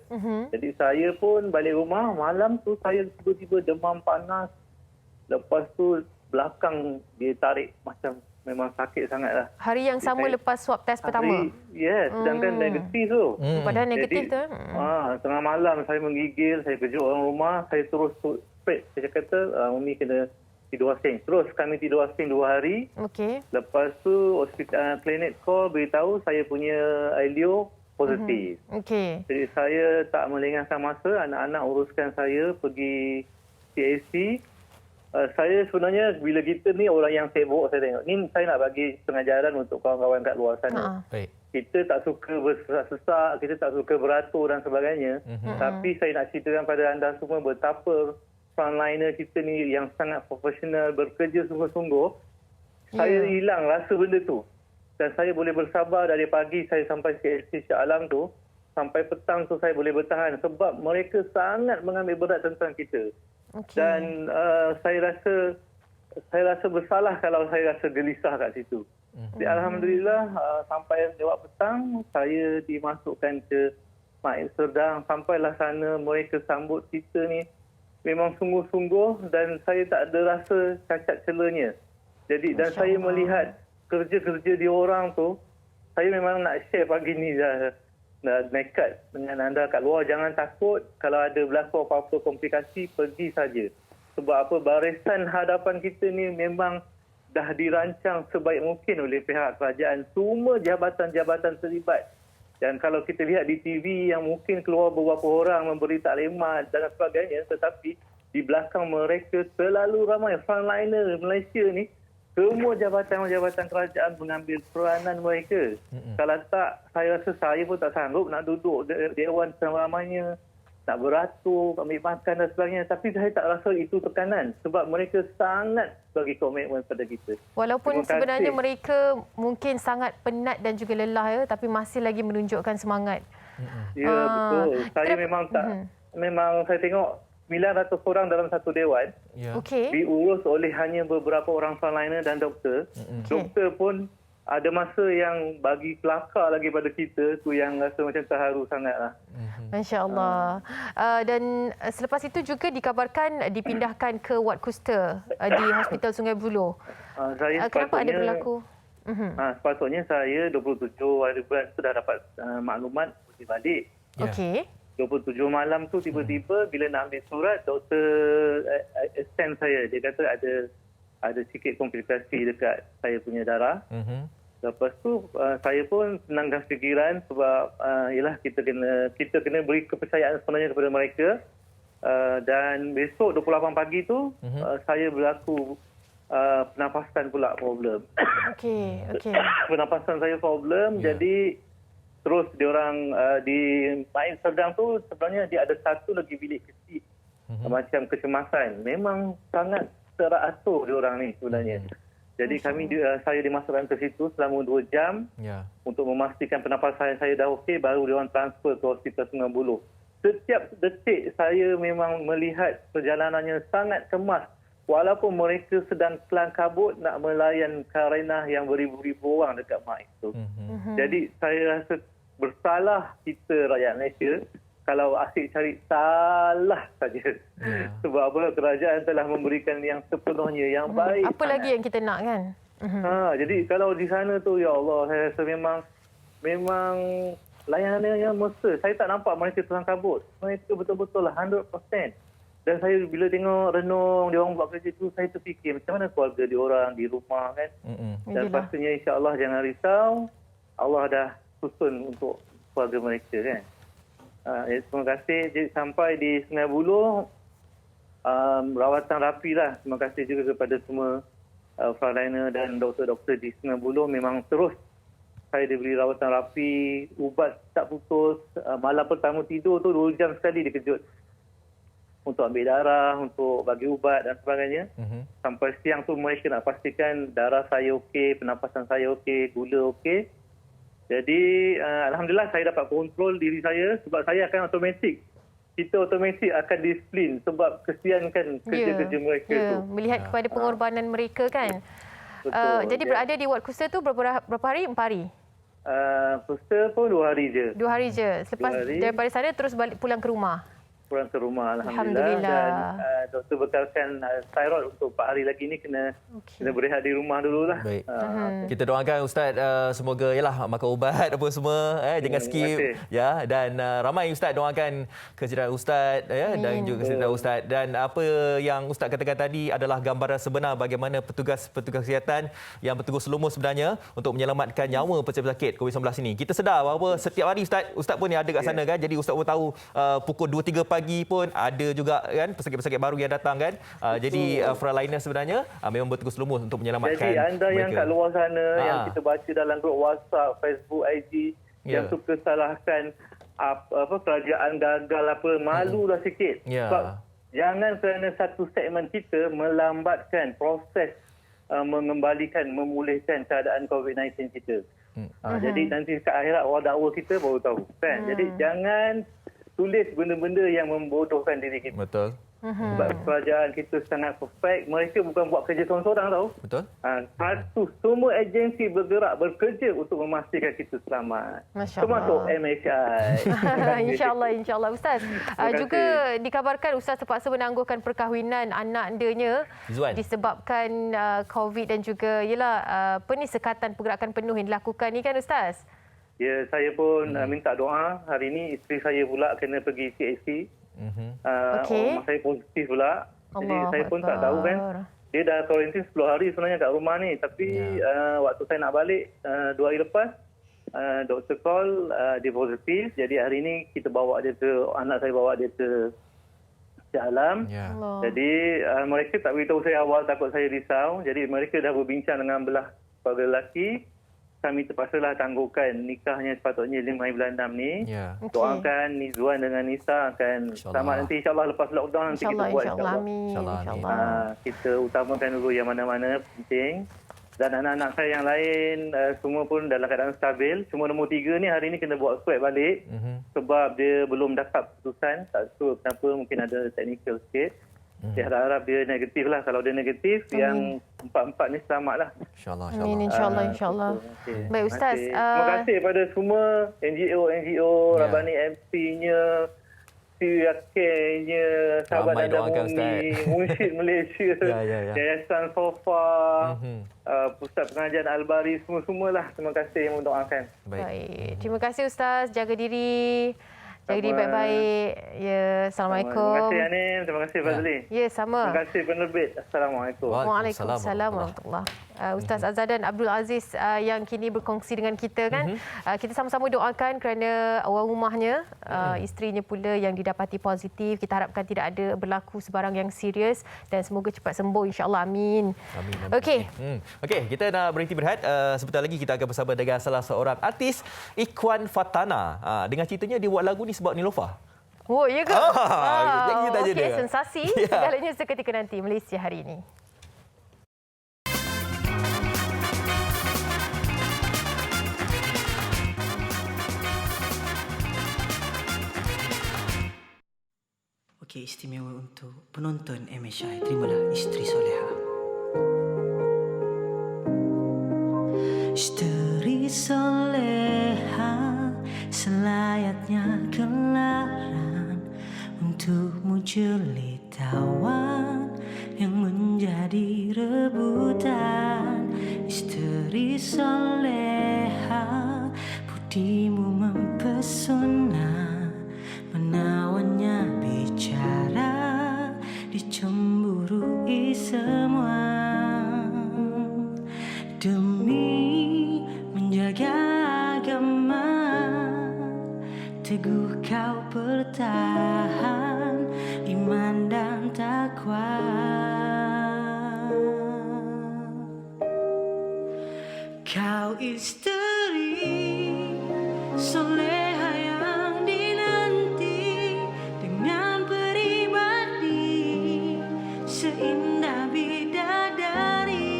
Jadi saya pun balik rumah, malam tu saya tiba-tiba demam panas. Lepas tu belakang dia tarik macam memang sakit sangatlah. Hari yang sama lepas swab test pertama? Ya, sedangkan negatif tu. Padahal negatif tu? Tengah malam saya menggigil, saya kejut orang rumah, saya terus spread. Saya kata, Umi kena tidur asing. Terus kami tidur asing 2 hari. Lepas tu hospital klinik call beritahu saya punya ILO positif. Jadi saya tak melengahkan masa, anak-anak uruskan saya pergi CAC. Saya sebenarnya bila kita ni orang yang sibuk, saya tengok ni saya nak bagi pengajaran untuk kawan-kawan kat luar sana. Kita tak suka bersesak, kita tak suka beratur dan sebagainya. Tapi saya nak ceritakan pada anda semua betapa frontliner kita ni yang sangat profesional, bekerja sungguh-sungguh. Saya hilang rasa benda tu. Dan saya boleh bersabar dari pagi saya sampai CLC Shah Alam tu, sampai petang tu saya boleh bertahan sebab mereka sangat mengambil berat tentang kita. Dan saya rasa bersalah kalau saya rasa gelisah kat situ. Jadi Alhamdulillah sampai lewat petang saya dimasukkan ke Maib Serdang. Sampailah sana mereka sambut kita ni memang sungguh-sungguh dan saya tak ada rasa cacat celanya. Jadi dan saya melihat kerja-kerja diorang tu, saya memang nak share pagi ni dah nekat dengan anda kat luar. Jangan takut kalau ada berlaku apa-apa komplikasi, pergi saja. Sebab apa, barisan hadapan kita ni memang dah dirancang sebaik mungkin oleh pihak kerajaan. Semua jabatan-jabatan terlibat. Dan kalau kita lihat di TV yang mungkin keluar beberapa orang memberi taklimat dan sebagainya, tetapi di belakang mereka terlalu ramai frontliner Malaysia ni. Semua jabatan-jabatan kerajaan mengambil peranan mereka. Kalau tak, saya rasa saya pun tak sanggup nak duduk dewan seramanya, nak beratur, ambil makan dan sebagainya. Tapi saya tak rasa itu tekanan sebab mereka sangat bagi komitmen pada kita. Walaupun sebenarnya mereka mungkin sangat penat dan juga lelah, tapi masih lagi menunjukkan semangat. Ya, betul. Saya memang tak, memang saya tengok 900 orang dalam satu dewan diurus oleh hanya beberapa orang frontliner dan doktor. Doktor pun ada masa yang bagi kelakar lagi pada kita, tu yang rasa macam terharu sangatlah. Masya Allah. Dan selepas itu juga dikabarkan dipindahkan ke ward Kuster di Hospital Sungai Buloh. Kenapa ada berlaku? Sepatutnya saya 27 hari bulan tu dah dapat maklumat pergi balik. 27 malam tu tiba-tiba bila nak ambil surat, doktor extend saya. Dia kata ada sikit komplikasi dekat saya punya darah. Lepas tu saya pun senangkan fikiran sebab yalah kita kena beri kepercayaan sebenarnya kepada mereka. Dan besok 28 pagi tu saya berlaku pernafasan pula problem. Okey. Pernafasan saya problem, jadi terus diorang di Main Serdang tu sebenarnya dia ada satu lagi bilik kecil macam kecemasan. Memang sangat teratur diorang ni sebenarnya. Jadi saya dimasukkan ke situ selama 2 jam untuk memastikan pernafasan saya dah okey, baru diorang transfer ke Hospital Sungai Buloh. Setiap detik saya memang melihat perjalanannya sangat kemas. Walaupun mereka sedang kelang kabut nak melayan karenah yang beribu-ribu orang dekat MAIS tu. Jadi saya rasa bersalah kita rakyat Malaysia kalau asyik cari salah saja. Sebab apa? Kerajaan telah memberikan yang sepenuhnya yang baik. Apa lagi yang kita nak kan? Jadi kalau di sana tu, ya Allah, saya rasa memang layanannya yang mesra. Saya tak nampak mereka kelang kabut. Mereka betul-betul lah 100%. Dan saya bila tengok renung dia orang buat kerja tu, saya terfikir macam mana keluarga dia orang di rumah kan. Dan pastinya insya-Allah jangan risau. Allah dah susun untuk keluarga mereka kan. Terima kasih. Jadi, sampai di Sungai Buloh, rawatan rapi lah. Terima kasih juga kepada semua frontliner dan doktor-doktor di Sungai Buloh. Memang terus saya diberi rawatan rapi, ubat tak putus. Malam pertama tidur tu 2 jam sekali dikejut. Untuk ambil darah, untuk bagi ubat dan sebagainya. Sampai siang tu mereka nak pastikan darah saya okey, pernafasan saya okey, gula okey. Jadi Alhamdulillah saya dapat kontrol diri saya sebab saya akan automatik. Kita automatik akan disiplin sebab kesian kan kerja-kerja mereka tu. Melihat kepada pengorbanan mereka kan. Jadi berada di ward kusta tu berapa hari? 4 hari? Kusta pun 2 hari je. 2 hari je. Selepas daripada sana terus balik pulang ke rumah? Pulang ke rumah, Alhamdulillah. Dan doktor bekalkan thyroid untuk 4 hari lagi ni kena berehat di rumah dululah. Baik. Kita doakan Ustaz semoga yalah makan ubat apa semua jangan skip ya, dan ramai Ustaz doakan kesihatan Ustaz dan juga kesihatan Ustaz, dan apa yang Ustaz katakan tadi adalah gambaran sebenar bagaimana petugas-petugas kesihatan yang bertugas lumus sebenarnya untuk menyelamatkan nyawa pesakit COVID-19 ini. Kita sedar bahawa setiap hari Ustaz pun yang ada kat sana kan, jadi Ustaz pun tahu pukul 2-3 pagi pun ada juga kan pesakit-pesakit baru yang datang kan. Jadi frontliner sebenarnya memang bertugas lumus untuk menyelamatkan mereka. Jadi anda yang kat luar sana yang kita baca dalam grup WhatsApp, Facebook, IG yang suka salahkan apa kerajaan gagal apa, malulah sikit. Sebab jangan kerana satu segmen kita melambatkan proses mengembalikan, memulihkan keadaan COVID-19 kita. Jadi nanti kat akhirat orang dakwa kita baru tahu kan. Jadi jangan tulis benda-benda yang membodohkan diri kita. Betul. Sebab kerajaan kita sangat perfect. Mereka bukan buat kerja seorang-seorang tau. Betul. Semua agensi bergerak, bekerja untuk memastikan kita selamat. Termasuk MHI. InsyaAllah Ustaz. Juga dikabarkan Ustaz terpaksa menangguhkan perkahwinan anak andanya disebabkan COVID dan juga sekatan pergerakan penuh yang dilakukan ni kan Ustaz? Ya, saya pun minta doa. Hari ini isteri saya pula kena pergi CHC. Orang saya positif pula. Jadi saya pun tak tahu kan. Dia dah kuarantin 10 hari sebenarnya kat rumah ni. Tapi waktu saya nak balik 2 hari lepas, doktor call dia positif. Jadi hari ini kita bawa dia anak saya bawa dia ke Shah Alam. Jadi mereka tak beritahu saya awal, takut saya risau. Jadi mereka dah berbincang dengan belah keluarga lelaki. Kami terpaksalah tangguhkan nikahnya sepatutnya 5 bulan 6 ni. Doakan Nizwan dengan Nisa akan selamat nanti insyaAllah lepas lockdown nanti kita buat insyaAllah. Kita utamakan dulu yang mana-mana penting. Dan anak-anak saya yang lain semua pun dalam keadaan stabil. Cuma nombor 3 ni hari ni kena buat swab balik. Sebab dia belum dapat keputusan. Tak tahu kenapa, mungkin ada technical sikit. Saya harap dia negatif lah. Kalau dia negatif, yang 4 ni selamat lah. InsyaAllah. InsyaAllah. Baik Ustaz. Terima kasih kepada semua NGO, Rabani MP-nya, CRK-nya, Sahabat Nanda Bumi, Munsyid Malaysia, Yayasan Sofa, Pusat Pengajian Al-Bari, semua-semualah. Terima kasih yang mendoakan. Baik. Terima kasih Ustaz. Jaga diri. Jaga diri baik-baik. Ya, Assalamualaikum. Terima kasih Anim, terima kasih Fazli. Ya, sama. Terima kasih penerbit. Assalamualaikum. Waalaikumsalam warahmatullahi. Ustaz Azhadan Abdul Aziz yang kini berkongsi dengan kita kan. Kita sama-sama doakan kerana orang rumahnya, isterinya pula yang didapati positif. Kita harapkan tidak ada berlaku sebarang yang serius dan semoga cepat sembuh insya-Allah. Amin. Amin. Okey. Okey, kita nak berhenti berehat. Sebentar lagi kita akan bersama dengan salah seorang artis, Ikhwan Fatana. Dengan ceritanya dia buat lagu ni sebab Niloufar. Oh, ya ke? Okey, sensasi. Segalanya seketika nanti Malaysia hari ini. Okey, istimewa untuk penonton MHI. Terimalah Isteri Soleha. Isteri soleha, selayaknya gelaran untukmu jelitawan yang menjadi rebutan. Isteri soleha, budimu mempesona, menawannya bicara, dicemburui semua. Demi menjaga agama, teguh kau bertahan, iman dan takwa. Kau isteri soleha yang dinanti, dengan peribadi seindah bidadari.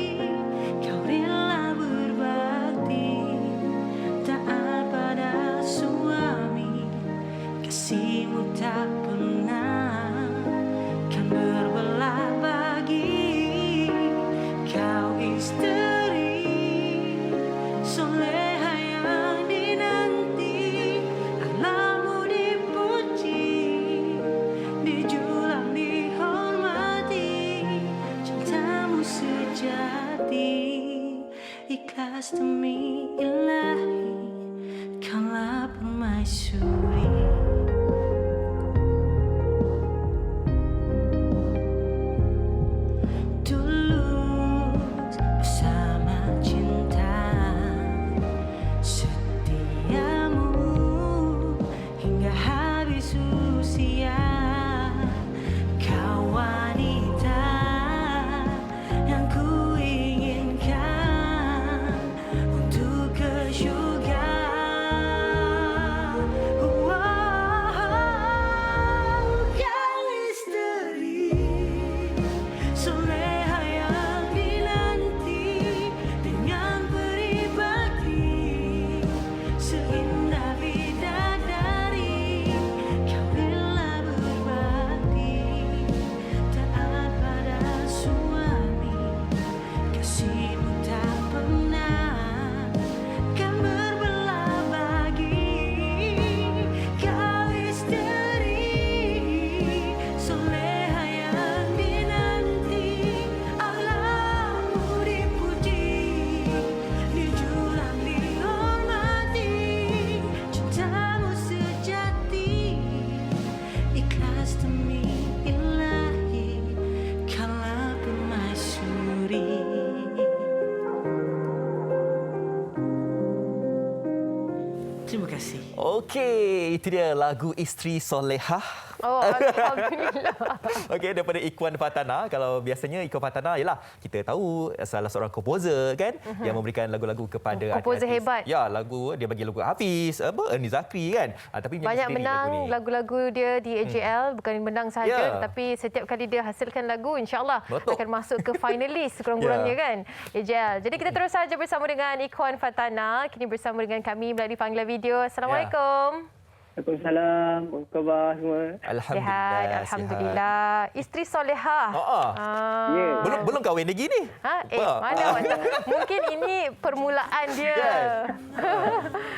Kau rela berbakti, taat pada suami, kasihmu tak pernah kan berbelah bagi. Kau isteri soleha yang dinanti, alammu dipuji, dijulang dihormati, cintamu sejati, ikhlas demi ilahi, kaulah permaisuri. Tulus bersama cinta, setiamu hingga habis usia. Kau wanita yang ku inginkan untuk ke syurga. Kau isteri soleha yang dinanti, dengan peribadi seindah bidadari. Kau rela berbakti, taat pada suami, kasihmu tak pernah kan berbelah bagi. Kau isteri soleha yang dinanti, alammu dipuji, dijulang dihormati, cintamu sejati, ikhlas demi ilahi, kaulah permaisuri. Terima kasih. Okey, itu dia lagu Isteri Soleha. Oh, alhamdulillah. Okey, daripada Ikhwan Fatana. Kalau biasanya Ikhwan Fatana ialah kita tahu salah seorang komposer kan yang memberikan lagu-lagu kepada komposer artis-artis. hebat. Ya, lagu dia bagi lagu Hafiz, Ernie Zakri kan. Tapi banyak menang lagu-lagu dia di AJL, bukan menang sahaja tapi setiap kali dia hasilkan lagu insya-Allah akan masuk ke finalis kurang-kurangnya kan AJL. Jadi kita terus saja bersama dengan Ikhwan Fatana, kini bersama dengan kami melalui panggilan video. Assalamualaikum. Waalaikumsalam. Apa khabar semua? Alhamdulillah. Alhamdulillah. Isteri soleha. Belum kahwin lagi ni. Mana? Mungkin ini permulaan dia.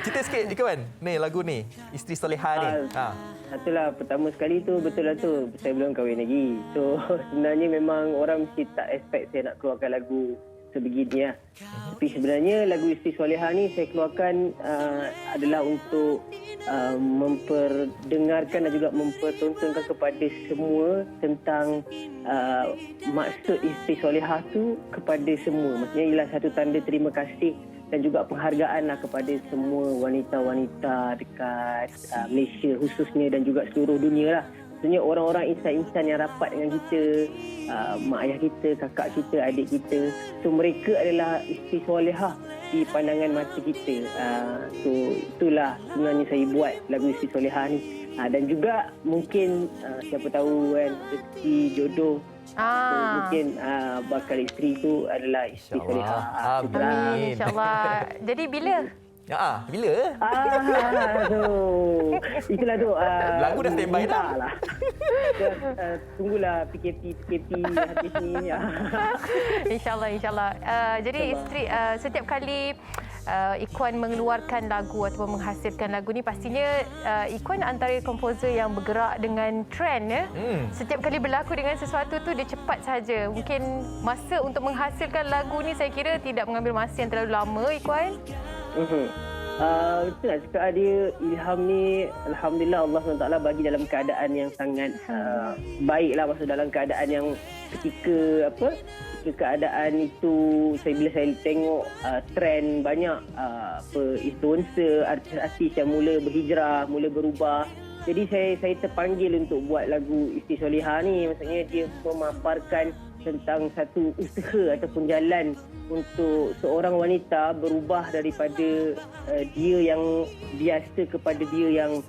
Cerita sikit Ikhwan. Ni lagu ni, Isteri Soleha ni. Itulah pertama sekali tu betul lah tu. Saya belum kahwin lagi. So sebenarnya memang orang mesti tak expect saya nak keluarkan lagu sebegini lah. Tapi sebenarnya lagu Isteri Soleha ni saya keluarkan adalah untuk memperdengarkan dan juga mempertontonkan kepada semua tentang maksud isteri solehah tu kepada semua. Maksudnya ialah satu tanda terima kasih dan juga penghargaan lah kepada semua wanita-wanita dekat Malaysia khususnya dan juga seluruh dunia lah. Maksudnya orang-orang insan-insan yang rapat dengan kita, mak ayah kita, kakak kita, adik kita. So mereka adalah isteri solehah di pandangan mata kita. So itulah sebenarnya saya buat lagu isteri solehah ni. Dan juga mungkin siapa tahu kan rezeki jodoh. So, mungkin bakal isteri tu adalah isteri solehah. Amin, insyaAllah. Jadi bila? Bila? Itulah tu. Lagu dah standby dah. Tunggulah PKP habis ni. InsyaAllah. Jadi isteri, setiap kali Ikhwan mengeluarkan lagu ataupun menghasilkan lagu ni, pastinya Ikhwan antara komposer yang bergerak dengan trend ya. Setiap kali berlaku dengan sesuatu tu dia cepat saja. Mungkin masa untuk menghasilkan lagu ni saya kira tidak mengambil masa yang terlalu lama, Ikhwan. Betul lah cakap dia. Ilham ni alhamdulillah Allah SWT bagi dalam keadaan yang sangat baik lah. Maksud dalam keadaan yang ketika keadaan itu bila saya tengok trend banyak influencer, artis-artis yang mula berhijrah, mula berubah. Jadi saya terpanggil untuk buat lagu Isteri Solehah ni. Maksudnya dia memaparkan tentang satu usaha ataupun jalan untuk seorang wanita berubah daripada dia yang biasa kepada dia yang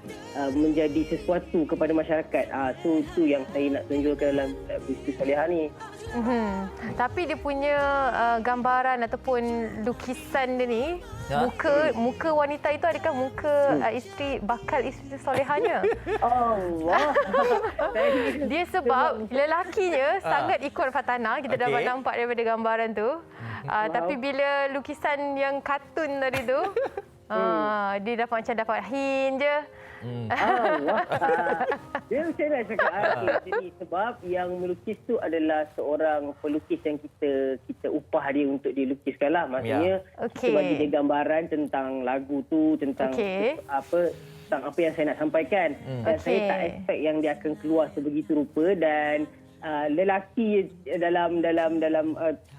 menjadi sesuatu kepada masyarakat. So itu yang saya nak tunjukkan dalam Isteri Solehah ni. Tapi dia punya gambaran ataupun lukisan dia ni, muka wanita itu adakah muka bakal isteri solehahnya? Allah. Dia sebab lelakinya sangat Ikhwan Fatana, kita dapat nampak daripada gambaran tu. Tapi bila lukisan yang kartun tadi tu, dia dapat hint je. Dia saya nak cakap jadi sebab yang melukis tu adalah seorang pelukis yang kita upah dia untuk dilukiskan lah. Maksudnya kita bagi dia gambaran tentang lagu tu, tentang apa yang saya nak sampaikan. Dan saya tak expect yang dia akan keluar sebegitu rupa. Dan lelaki dalam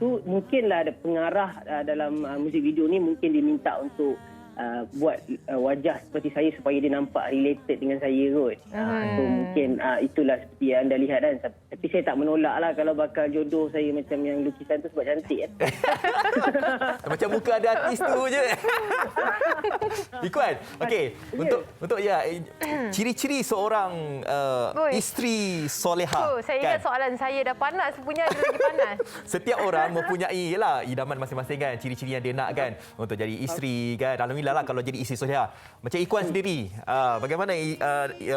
tu mungkinlah ada pengarah dalam muzik video ni, mungkin diminta untuk buat wajah seperti saya supaya dia nampak related dengan saya kot. So mungkin itulah seperti yang anda lihat kan. Tapi saya tak menolak lah kalau bakal jodoh saya macam yang lukisan tu sebab cantik kan. Macam muka ada artis tu je. Ikhwan, okey. Untuk ciri-ciri seorang isteri solehah. Saya ingat soalan saya dah panas, punya ada lagi panas. Setiap orang mempunyai idaman masing-masing kan, ciri-ciri yang dia nak kan untuk jadi isteri kan. Alhamdulillah lah kalau jadi isteri solehah. Macam Ikhwan sendiri, bagaimana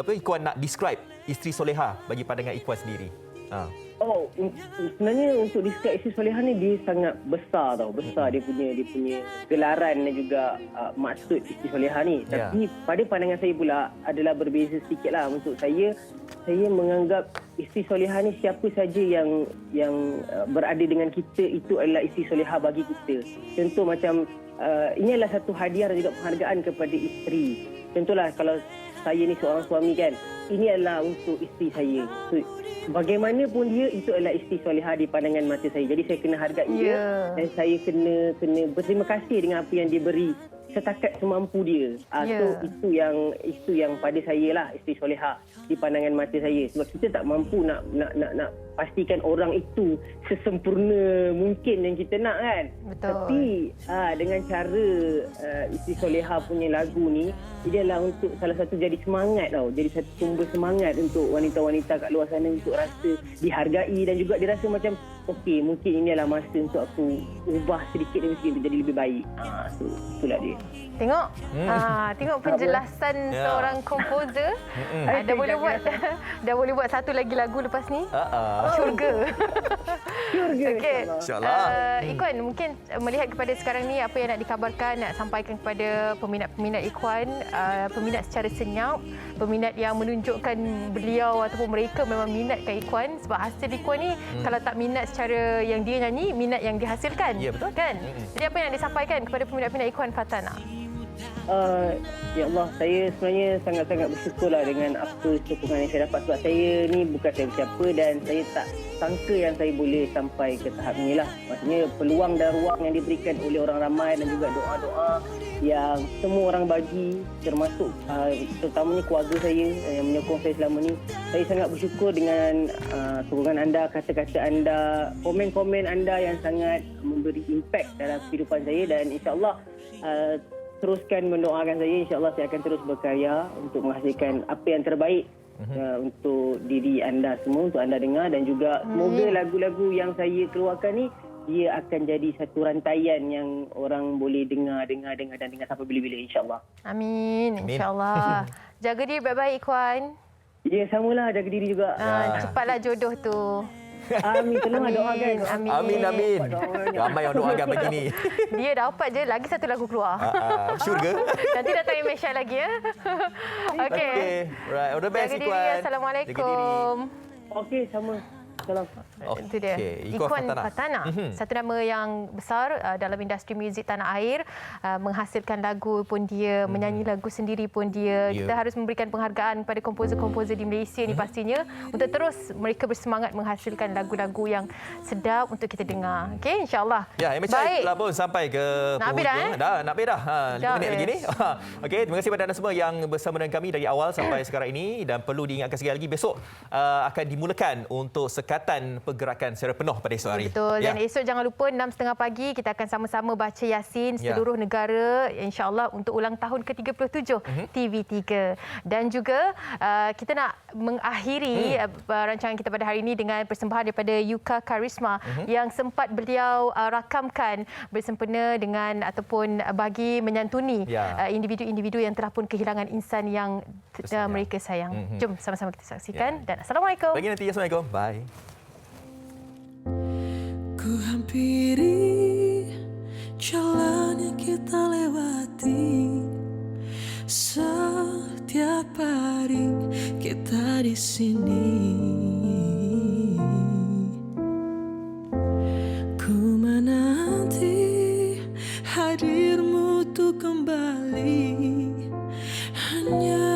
Ikhwan nak describe isteri solehah bagi pandangan Ikhwan sendiri? Sebenarnya untuk describe isteri solehah ni dia sangat besar tau. Besar dia punya gelaran dan juga maksud isteri solehah ni. Tapi pada pandangan saya pula adalah berbeza sedikit lah. Untuk saya menganggap isteri solehah ni siapa saja yang berada dengan kita itu adalah isteri solehah bagi kita. Contoh macam ini adalah satu hadiah dan juga penghargaan kepada isteri. Contohlah kalau saya ni seorang suami kan, ini adalah untuk isteri saya. So, bagaimanapun dia, itu adalah isteri solehah di pandangan mata saya. Jadi saya kena hargai dia dan saya kena berterima kasih dengan apa yang dia beri setakat semampu dia. So itu yang pada saya lah isteri solehah di pandangan mata saya. Sebab kita tak mampu nak pastikan orang itu sesempurna mungkin yang kita nak kan. Betul. Tapi dengan cara isteri solehah punya lagu ni, dia adalah untuk salah satu jadi semangat tau. Jadi satu sumber semangat untuk wanita-wanita kat luar sana untuk rasa dihargai dan juga dia rasa macam okey, mungkin ini adalah masa untuk aku ubah sedikit demi sedikit untuk jadi lebih baik. So itulah dia. Tengok, tengok penjelasan seorang komposer. Dah boleh buat satu lagi lagu lepas ni. Syurga. Okey. InsyaAllah. Ikhwan, mungkin melihat kepada sekarang ni apa yang nak dikabarkan, nak sampaikan kepada peminat-peminat Ikhwan, peminat secara senyap, peminat yang menunjukkan beliau ataupun mereka memang minatkan Ikhwan. Sebab hasil Ikhwan ni kalau tak minat secara yang dia nyanyi, minat yang dihasilkan. Ya, betul. Kan? Jadi apa yang nak disampaikan kepada peminat-peminat Ikhwan Fatana? Ya Allah, saya sebenarnya sangat-sangat bersyukurlah dengan apa sokongan yang saya dapat sebab saya ni bukan siapa-siapa dan saya tak sangka yang saya boleh sampai ke tahap inilah. Maksudnya peluang dan ruang yang diberikan oleh orang ramai dan juga doa-doa yang semua orang bagi termasuk terutamanya keluarga saya yang menyokong saya selama ni. Saya sangat bersyukur dengan sokongan anda, kata-kata anda, komen-komen anda yang sangat memberi impak dalam kehidupan saya dan insya-Allah teruskan mendoakan saya. InsyaAllah saya akan terus berkarya untuk menghasilkan apa yang terbaik untuk diri anda semua, untuk anda dengar dan juga semoga lagu-lagu yang saya keluarkan ni dia akan jadi satu rantaian yang orang boleh dengar sampai bila-bila insyaAllah. Amin. InsyaAllah. Jaga diri baik-baik, Ikhwan. Ya, samalah, jaga diri juga. Cepatlah jodoh tu. Amin, tolong doakan. Amin. Ramai yang doakan begini. Dia dapat je lagi satu lagu keluar. Sure ke? Nanti datang Indonesia lagi ya. Okey. Right, all the best, Jaga diri. Ikhwan. Assalamualaikum. Okey, sama. Salam. Itu dia. Ikhwan Fatana. Satu nama yang besar dalam industri muzik tanah air. Menghasilkan lagu pun dia, menyanyi lagu sendiri pun dia. Kita harus memberikan penghargaan kepada komposer-komposer di Malaysia ni pastinya untuk terus mereka bersemangat menghasilkan lagu-lagu yang sedap untuk kita dengar. Okey, insya-Allah. Ya, MHI telah pun sampai ke penghujung. Nak habis dah. 5 minit lagi ni. Okey, terima kasih kepada anda semua yang bersama dengan kami dari awal sampai sekarang ini dan perlu diingatkan sekali lagi besok akan dimulakan untuk sekatan pergerakan secara penuh pada esok hari. Betul. Dan esok jangan lupa 6.30 pagi kita akan sama-sama baca Yasin seluruh negara insya-Allah untuk ulang tahun ke-37 TV3. Dan juga kita nak mengakhiri rancangan kita pada hari ini dengan persembahan daripada Yuka Karisma yang sempat beliau rakamkan bersempena dengan ataupun bagi menyantuni individu-individu yang telah pun kehilangan insan yang mereka sayang. Jom sama-sama kita saksikan dan Assalamualaikum. Lagi nanti. Assalamualaikum. Bye. Ku hampiri jalan yang kita lewati setiap hari kita di sini. Ku menanti hadirmu tuh kembali, hanya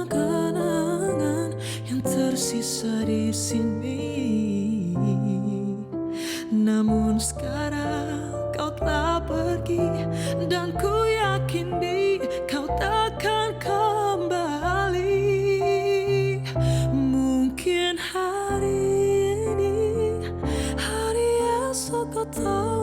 kenangan yang tersisa di sini. Namun sekarang kau telah pergi dan ku yakin kau takkan kembali. Mungkin hari ini, hari esok kau tahu